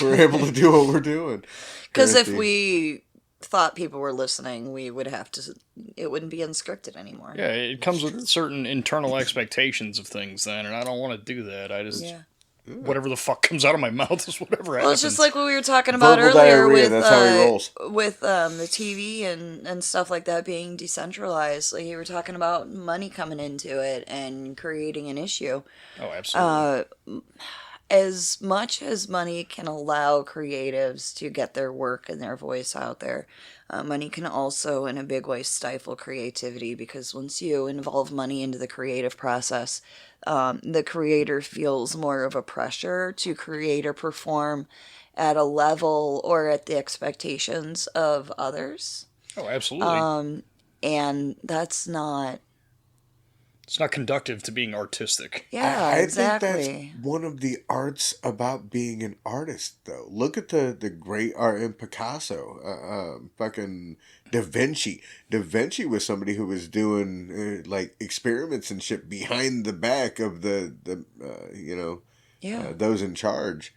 we're able to do what we're doing. Because if we thought people were listening, we would have to. It wouldn't be unscripted anymore. Yeah, it comes with certain internal expectations of things then, and I don't want to do that. I just whatever the fuck comes out of my mouth is whatever happens. Well, it's just like what we were talking about earlier with the TV and stuff like that being decentralized. Like you were talking about money coming into it and creating an issue. Oh, absolutely. as much as money can allow creatives to get their work and their voice out there, money can also, in a big way, stifle creativity, because once you involve money into the creative process, the creator feels more of a pressure to create or perform at a level or at the expectations of others. Oh, absolutely. And that's not, It's not conductive to being artistic. yeah, I think exactly. that's one of the arts about being an artist, though. Look at the great art in Picasso, fucking Da Vinci. Da Vinci was somebody who was doing like experiments and shit behind the back of the Yeah. those in charge,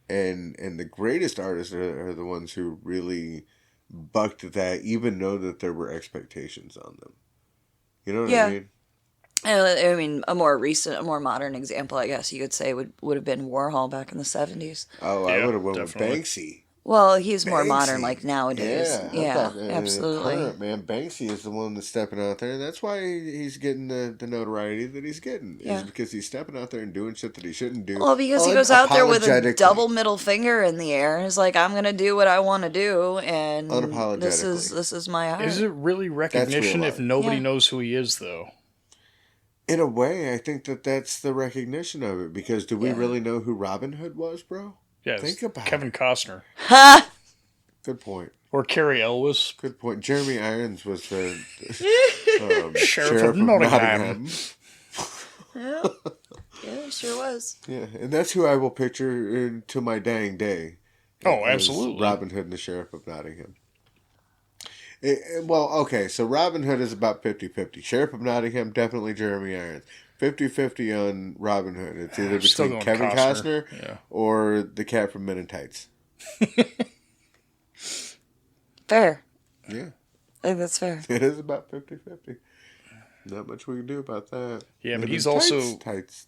and the greatest artists are the ones who really bucked that, even though that there were expectations on them. You know what Yeah. I mean? I mean, a more recent, a more modern example, I guess you could say, would have been Warhol back in the 70s. Oh, I Yeah, would have went definitely. with Banksy. Well, he's more modern, Banksy. like nowadays. Yeah, I'm Yeah, talking absolutely. current, man. Banksy is the one that's stepping out there. That's why he's getting the notoriety that he's getting. Yeah. Is because he's stepping out there and doing shit that he shouldn't do. Well, because he goes out there with a unapologetically. double middle finger in the air and is like, "I'm gonna do what I want to do," and Unapologetically. this is my art. Is it really recognition real if art. nobody Yeah. knows who he is, though? In a way, I think that's the recognition of it. Because do we Yeah. really know who Robin Hood was, bro? Yes. Think about Kevin it. Costner. Ha! Good point. Or Carrie Elwes. Good point. Jeremy Irons was the Sheriff of Nottingham. Yeah, yeah, sure was. Yeah, and that's who I will picture to my dying day. Oh, as absolutely. Robin Hood and the Sheriff of Nottingham. Well, okay, so Robin Hood is about 50-50. Sheriff of Nottingham, definitely Jeremy Irons. 50-50 on Robin Hood. It's either Still between going Kevin Costner. Costner Yeah. or the cat from Men in Tights. Fair. Yeah, I think that's fair. it is about 50-50. Not much we can do about that. Yeah, Men but in he's Tights, also- Tights.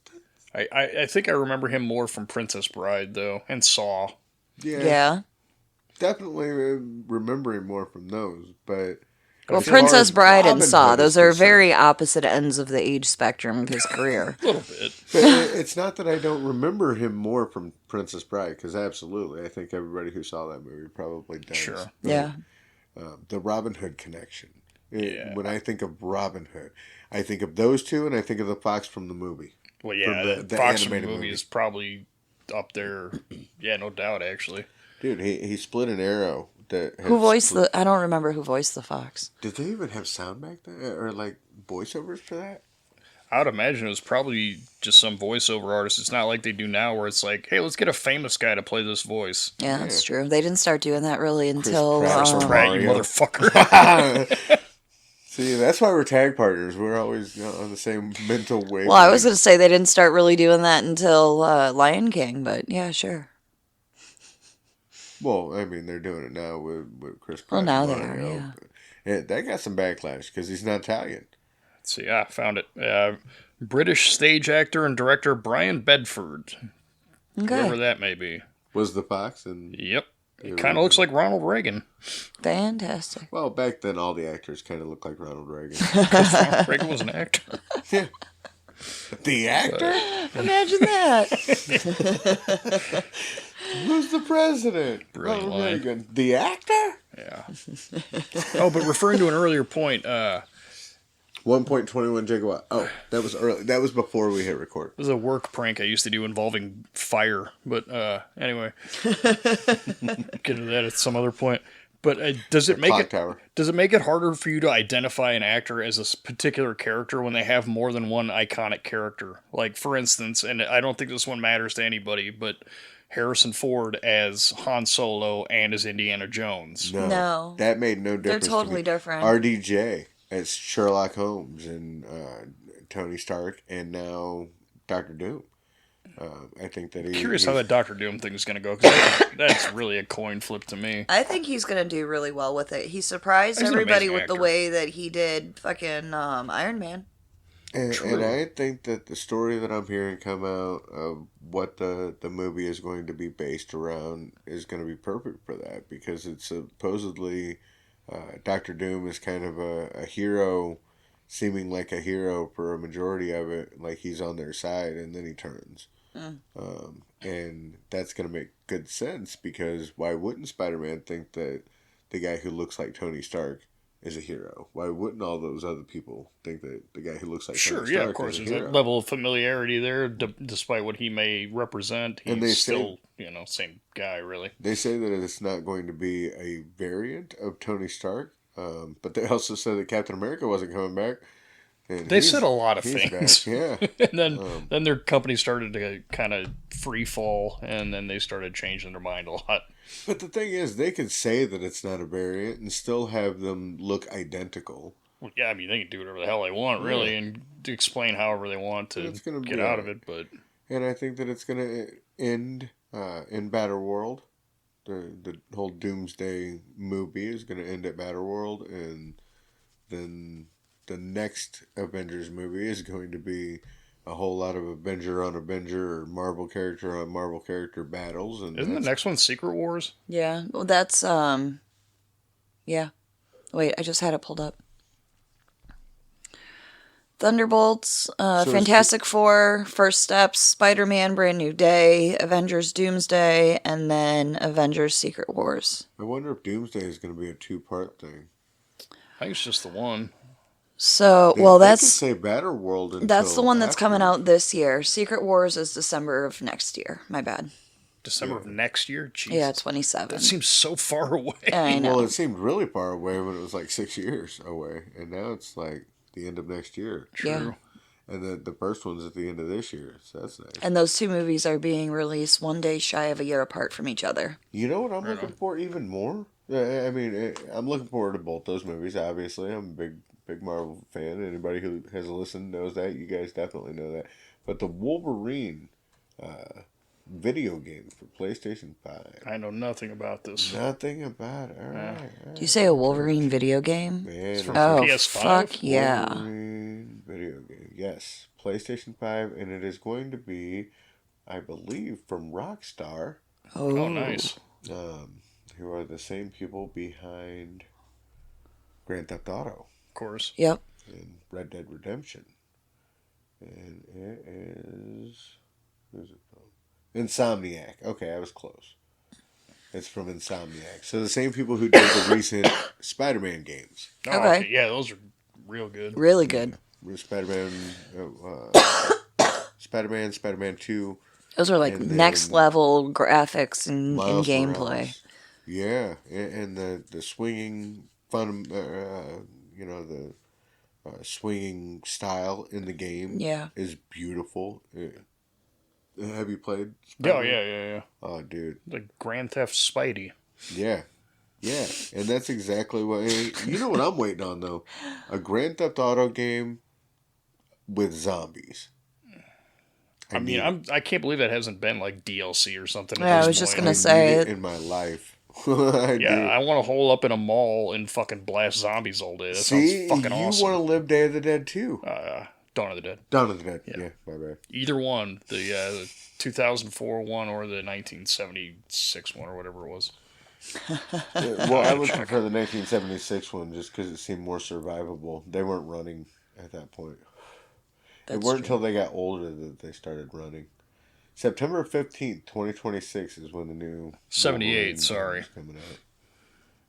I think I remember him more from Princess Bride, though, and Saw. Yeah. Definitely remembering more from those, but Well, as far Princess as Bride and Robin Saw, Hood is those are concerned- very opposite ends of the age spectrum of his career. A little bit. But it's not that I don't remember him more from Princess Bride, because absolutely, I think everybody who saw that movie probably does. Sure. But, Yeah. the Robin Hood connection. Yeah. When I think of Robin Hood, I think of those two, and I think of the fox from the movie. Well, yeah, From the Fox animated movie is probably up there. Yeah, no doubt, actually. Dude, he split an arrow. That Who had voiced split- the? I don't remember who voiced the fox. Did they even have sound back then, or like voiceovers for that? I would imagine it was probably just some voiceover artist. It's not like they do now where it's like, hey, let's get a famous guy to play this voice. Yeah, that's true. They didn't start doing that really until. Pratt from Pratt, you Mario. motherfucker. See, that's why we're tag partners. We're always on the same mental wave. Well, I was going to say they didn't start really doing that until Lion King, but yeah, sure. Well, I mean, they're doing it now with Chris Pratt. Well, now and they are, Mario. yeah. Yeah, that got some backlash because he's not Italian. Let's see, I found it. British stage actor and director Brian Bedford. Whoever Okay. that may be. Was the fox? And Yep. It kind of looks like Ronald Reagan. Fantastic. well, back then all the actors kind of looked like Ronald Reagan. Ronald Reagan was an actor. The actor? Imagine that. Who's the president? Brilliant Ronald line. Reagan. The actor? Yeah. Oh, but referring to an earlier point, 1.21 gigawatt. Oh, that was early. That was before we hit record. this is a work prank I used to do involving fire. But anyway, get into that at some other point. But does it make Clock it tower. does it make it harder for you to identify an actor as a particular character when they have more than one iconic character? Like, for instance, and I don't think this one matters to anybody, but Harrison Ford as Han Solo and as Indiana Jones. No. That made no difference. to totally me. different. RDJ as Sherlock Holmes and Tony Stark, and now Doctor Doom. I think that Curious how that Doctor Doom thing is going to go, because that's really a coin flip to me. I think he's going to do really well with it. He surprised He's an everybody amazing with the actor. way that he did fucking Iron Man. And I think that the story that I'm hearing come out of what the movie is going to be based around is going to be perfect for that, because it's supposedly Doctor Doom is kind of a hero, seeming like a hero for a majority of it, like he's on their side, and then he turns. And that's going to make good sense, because why wouldn't Spider-Man think that the guy who looks like Tony Stark is a hero? Why wouldn't all those other people think that the guy who looks like Tony Stark of course. is a There's hero? that level of familiarity there, despite what he may represent. And they He's say- still, same guy, really. They say that it's not going to be a variant of Tony Stark, but they also said that Captain America wasn't coming back. And They said a lot of he's things. back, yeah. And then their company started to kind of free fall, and then they started changing their mind a lot. But the thing is, they could say that it's not a variant and still have them look identical. Well, yeah, I mean, they can do whatever the hell they want, really, and explain however they want to It's gonna get be out of it, but... And I think that it's going to end in Battleworld. The whole Doomsday movie is going to end at Battleworld, and then the next Avengers movie is going to be a whole lot of Avenger on Avenger or Marvel character on Marvel character battles. And Isn't the next one Secret Wars? Yeah. Well, that's yeah. Wait, I just had it pulled up. Thunderbolts, Fantastic Four, First Steps, Spider-Man, Brand New Day, Avengers Doomsday, and then Avengers Secret Wars. I wonder if Doomsday is going to be a 2-part thing. I think it's just the one. So, They could that's say Battleworld until that's the one that's after. coming out this year. Secret Wars is December of next year. My bad. December of next year? Jesus. Yeah, 27. That seems so far away. I know. Well, it seemed really far away when it was like 6 years away, and now it's like the end of next year. Yeah. And the first one's at the end of this year, so that's nice. And those two movies are being released one day shy of a year apart from each other. You know what I'm looking for even more? I mean, I'm looking forward to both those movies, obviously. I'm a big Marvel fan. Anybody who has listened knows that. You guys definitely know that. But the Wolverine video game for PlayStation 5. I know nothing about this. Nothing about it. All right. Do you say a Wolverine video game? Man, from Oh, PS5? fuck yeah. Wolverine video game. Yes. PlayStation 5, and it is going to be, I believe, from Rockstar, Oh, nice. who are the same people behind Grand Theft Auto Of course. Yep. and Red Dead Redemption. And it is... Who's it from? Insomniac. Okay, I was close. It's from Insomniac. So the same people who did the recent Spider-Man games. Oh, Okay. Yeah, those are real good. Really good. Spider-Man, Spider-Man 2, Those are like And then next level graphics and Miles gameplay. Morales. Yeah, and the swinging fun, swinging style in the game Yeah. is beautiful. Have you played Oh, Spider-Man? yeah. Oh, dude. Like Grand Theft Spidey. Yeah. Yeah, and that's exactly what... You know what I'm waiting on, though? A Grand Theft Auto game with zombies. I mean, I can't believe that hasn't been like DLC or something. Yeah, I at was this just point. gonna say need it. in my life. I Yeah, do. I want to hole up in a mall and fucking blast zombies all day. That See, sounds fucking you awesome. want to live Day of the Dead, too. Dawn of the Dead. Dawn of the Dead. Yeah, my bad. Either one, the 2004 one or the 1976 one or whatever it was. Well, I looked for the 1976 one just because it seemed more survivable. They weren't running at that point. That's it weren't true. until they got older that they started running. September 15th, 2026 is when the new 78, Wolverine sorry. is coming out.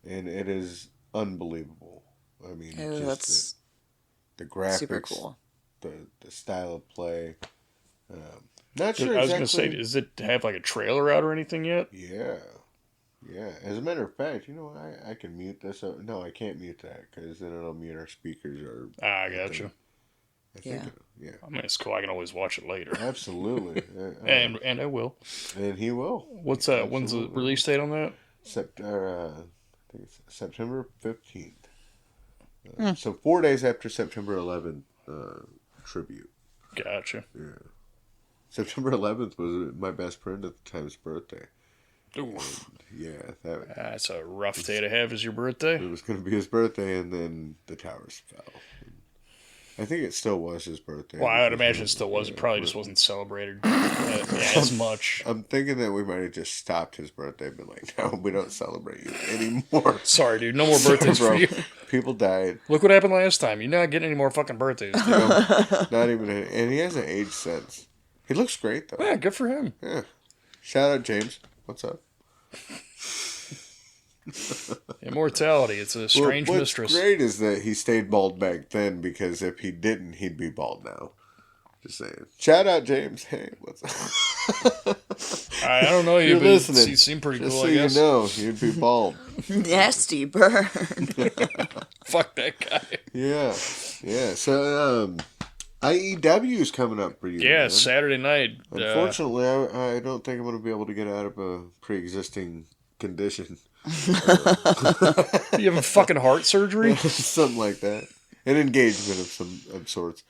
And it is unbelievable. I mean, Oh, just that's the graphics, super cool. the style of play. Not sure I was exactly. going to say, does it have like a trailer out or anything yet? Yeah. Yeah. As a matter of fact, you know what? I can mute this. No, I can't mute that because then it'll mute our speakers. Or I gotcha. I think Yeah. yeah. I mean, it's cool. I can always watch it later. Absolutely. And I will. And he will. What's that? When's the Absolutely. release date on that? I think it's September 15th. So 4 days after September 11th tribute. Gotcha. September 11th was my best friend at the time's birthday. Oof. Yeah, that That's a rough day to have as your birthday. it was going to be his birthday, and then the towers fell. I think it still was his birthday. Well, I would because imagine it still was. It probably just wasn't celebrated as much. I'm thinking that we might have just stopped his birthday, but like, no, we don't celebrate you anymore. Sorry, dude. No more birthdays Bro, for you. people died. Look what happened last time. You're not getting any more fucking birthdays, dude. Not even, and he hasn't aged since. He looks great, though. Yeah, good for him. Yeah. Shout out, James. What's up? Immortality. It's a strange what's mistress. What's great is that he stayed bald back then, because if he didn't, he'd be bald now. Just saying. Shout out, James. Hey, what's up? I don't know you, You're but listening. you seem pretty Just cool, so I guess. you know, you'd be bald. Nasty burn. Fuck that guy. Yeah. Yeah. So, IEW is coming up for you. Yeah, man. Saturday night. Unfortunately, I don't think I'm going to be able to get out of a pre-existing condition. You having fucking heart surgery? Something like that. An engagement of some of sorts.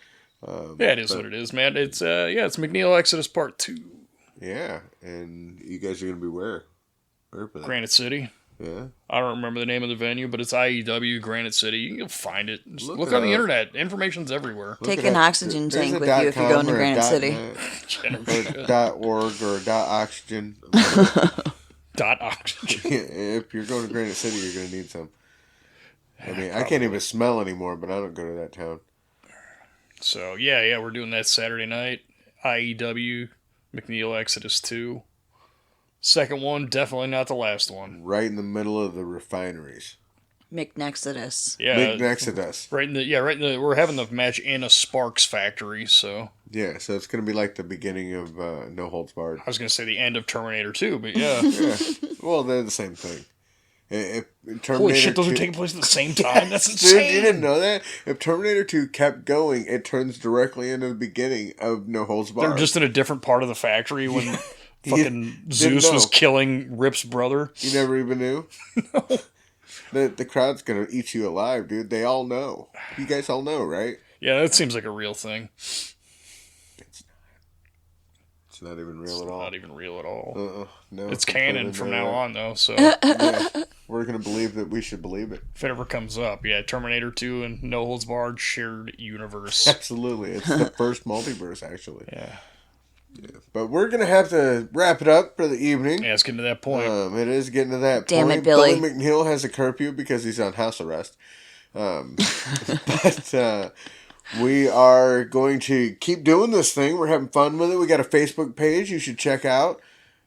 Yeah, it is what it is, man. It's it's McNeil Exodus Part 2. Yeah, and you guys are going to be where? Where for that? Granite City. Yeah. I don't remember the name of the venue, but it's IEW Granite City. You'll find it. Just Look look it on the up. internet. Information's everywhere. Take Look an it up. oxygen There's tank a with you if you're .com going to or a Granite City. .net or .org or .oxygen. Dot oxygen. If you're going to Granite City, you're going to need some. I mean, I can't even smell anymore, but I don't go to that town. So, yeah, we're doing that Saturday night. IEW, McNeil Exodus 2. Second one, definitely not the last one. Right in the middle of the refineries. McNexodus. Yeah. Big next to us. Right in the, we're having the match in a Sparks factory, so. Yeah, so it's going to be like the beginning of No Holds Barred. I was going to say the end of Terminator 2, but yeah. Yeah. Well, they're the same thing. If Terminator Holy shit, those 2... are taking place at the same time? That's Dude, insane. you didn't know that? If Terminator 2 kept going, it turns directly into the beginning of No Holds Barred. They're just in a different part of the factory when fucking didn't Zeus was know. killing Rip's brother. You never even knew? No. The crowd's going to eat you alive, dude. They all know. You guys all know, right? Yeah, that seems like a real thing. It's not even real at all. Not even real at all. No, It's canon from now on, though, so Yeah, we're going to believe that we should believe it. if it ever comes up, yeah, Terminator 2 and No Holds Barred shared universe. Absolutely. It's the first multiverse, actually. Yeah. But we're going to have to wrap it up for the evening. Yeah, it's getting to that point. It is getting to that Damn point. it, Billy. McNeil has a curfew because he's on house arrest. But we are going to keep doing this thing. We're having fun with it. We got a Facebook page you should check out.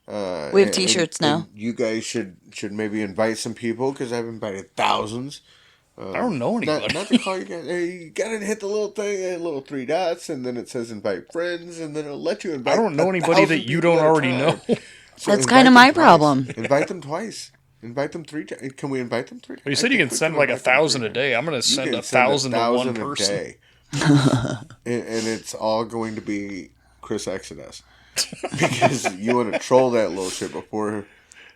We have t-shirts now. And you guys should maybe invite some people, because I've invited thousands. I don't know anybody. Not to call you guys. You gotta hit the little thing, little three dots, and then it says invite friends, and then it'll let you invite. I don't know anybody 1,000 that you people don't at a already time. know. So That's invite kinda them my twice. problem. Invite them twice. Invite them 3 times. Can we invite them 3 times? You said you can send like 1,000 a day. I'm going to send 1,000 to one person. day. And it's all going to be Chris Exodus. Because you want to troll that little shit before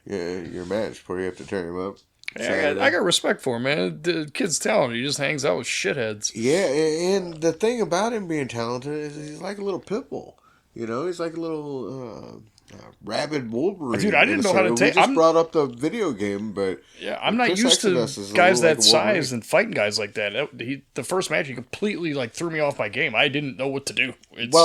your match, before you have to turn him up. Yeah, I got respect for him, man. The kid's talented. He just hangs out with shitheads. Yeah, and the thing about him being talented is he's like a little pit bull. You know, he's like a little rabid Wolverine. Dude, I didn't know how to take. We just brought up the video game, but yeah, I'm not Chris used to Exodus is a guys little that like a Wolverine. size and fighting guys like that. The first match, he completely like threw me off my game. I didn't know what to do. It's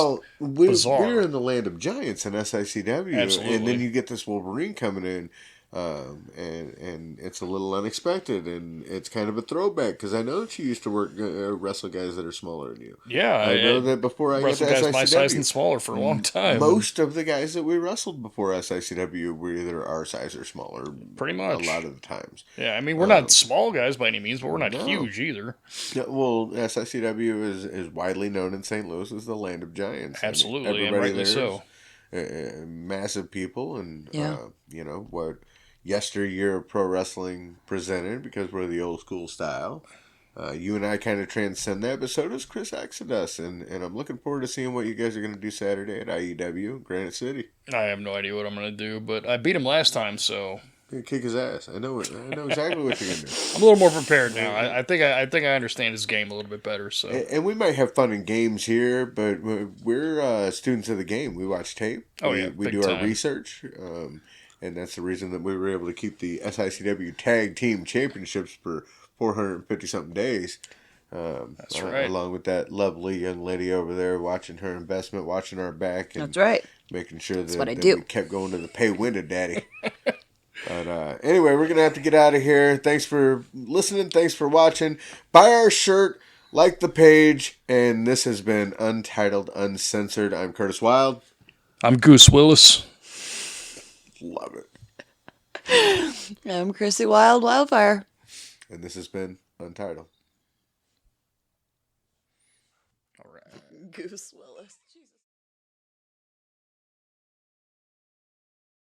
bizarre. We're in the land of giants in SICW, Absolutely. and then you get this Wolverine coming in. And it's a little unexpected, and it's kind of a throwback, because I know that you used to wrestle guys that are smaller than you. Yeah, I know that before I got to wrestled guys SICW. my size and smaller for a long time. Most of the guys that we wrestled before SICW were either our size or smaller. Pretty much. A lot of the times. Yeah, I mean, we're not small guys by any means, but we're not No. huge either. Yeah, well, SICW is widely known in St. Louis as the land of giants. Absolutely, and everybody rightly there so. is, massive people, and Yeah. you know what yesteryear of pro wrestling presented, because we're the old school style. You and I kind of transcend that, but so does Chris Exodus, and I'm looking forward to seeing what you guys are going to do Saturday at IEW Granite City. I have no idea what I'm going to do, but I beat him last time, so You're gonna kick his ass. I know exactly what you're gonna do. I'm a little more prepared now. I think I understand his game a little bit better. So And we might have fun in games here, but we're students of the game. We watch tape. Oh, we, yeah, we big do our time. research, and that's the reason that we were able to keep the SICW Tag Team Championships for 450 something days. That's right. Along with that lovely young lady over there, watching her investment, watching our back, and That's right. making sure that, what I that do. we kept going to the pay window, daddy. But anyway, we're gonna have to get out of here. Thanks for listening. Thanks for watching. Buy our shirt, like the page, and this has been Untitled Uncensored. I'm Curtis Wild. I'm Goose Willis. Love it. I'm Chrissy Wildfire. And this has been Untitled. All right. Goose Willis. Jesus.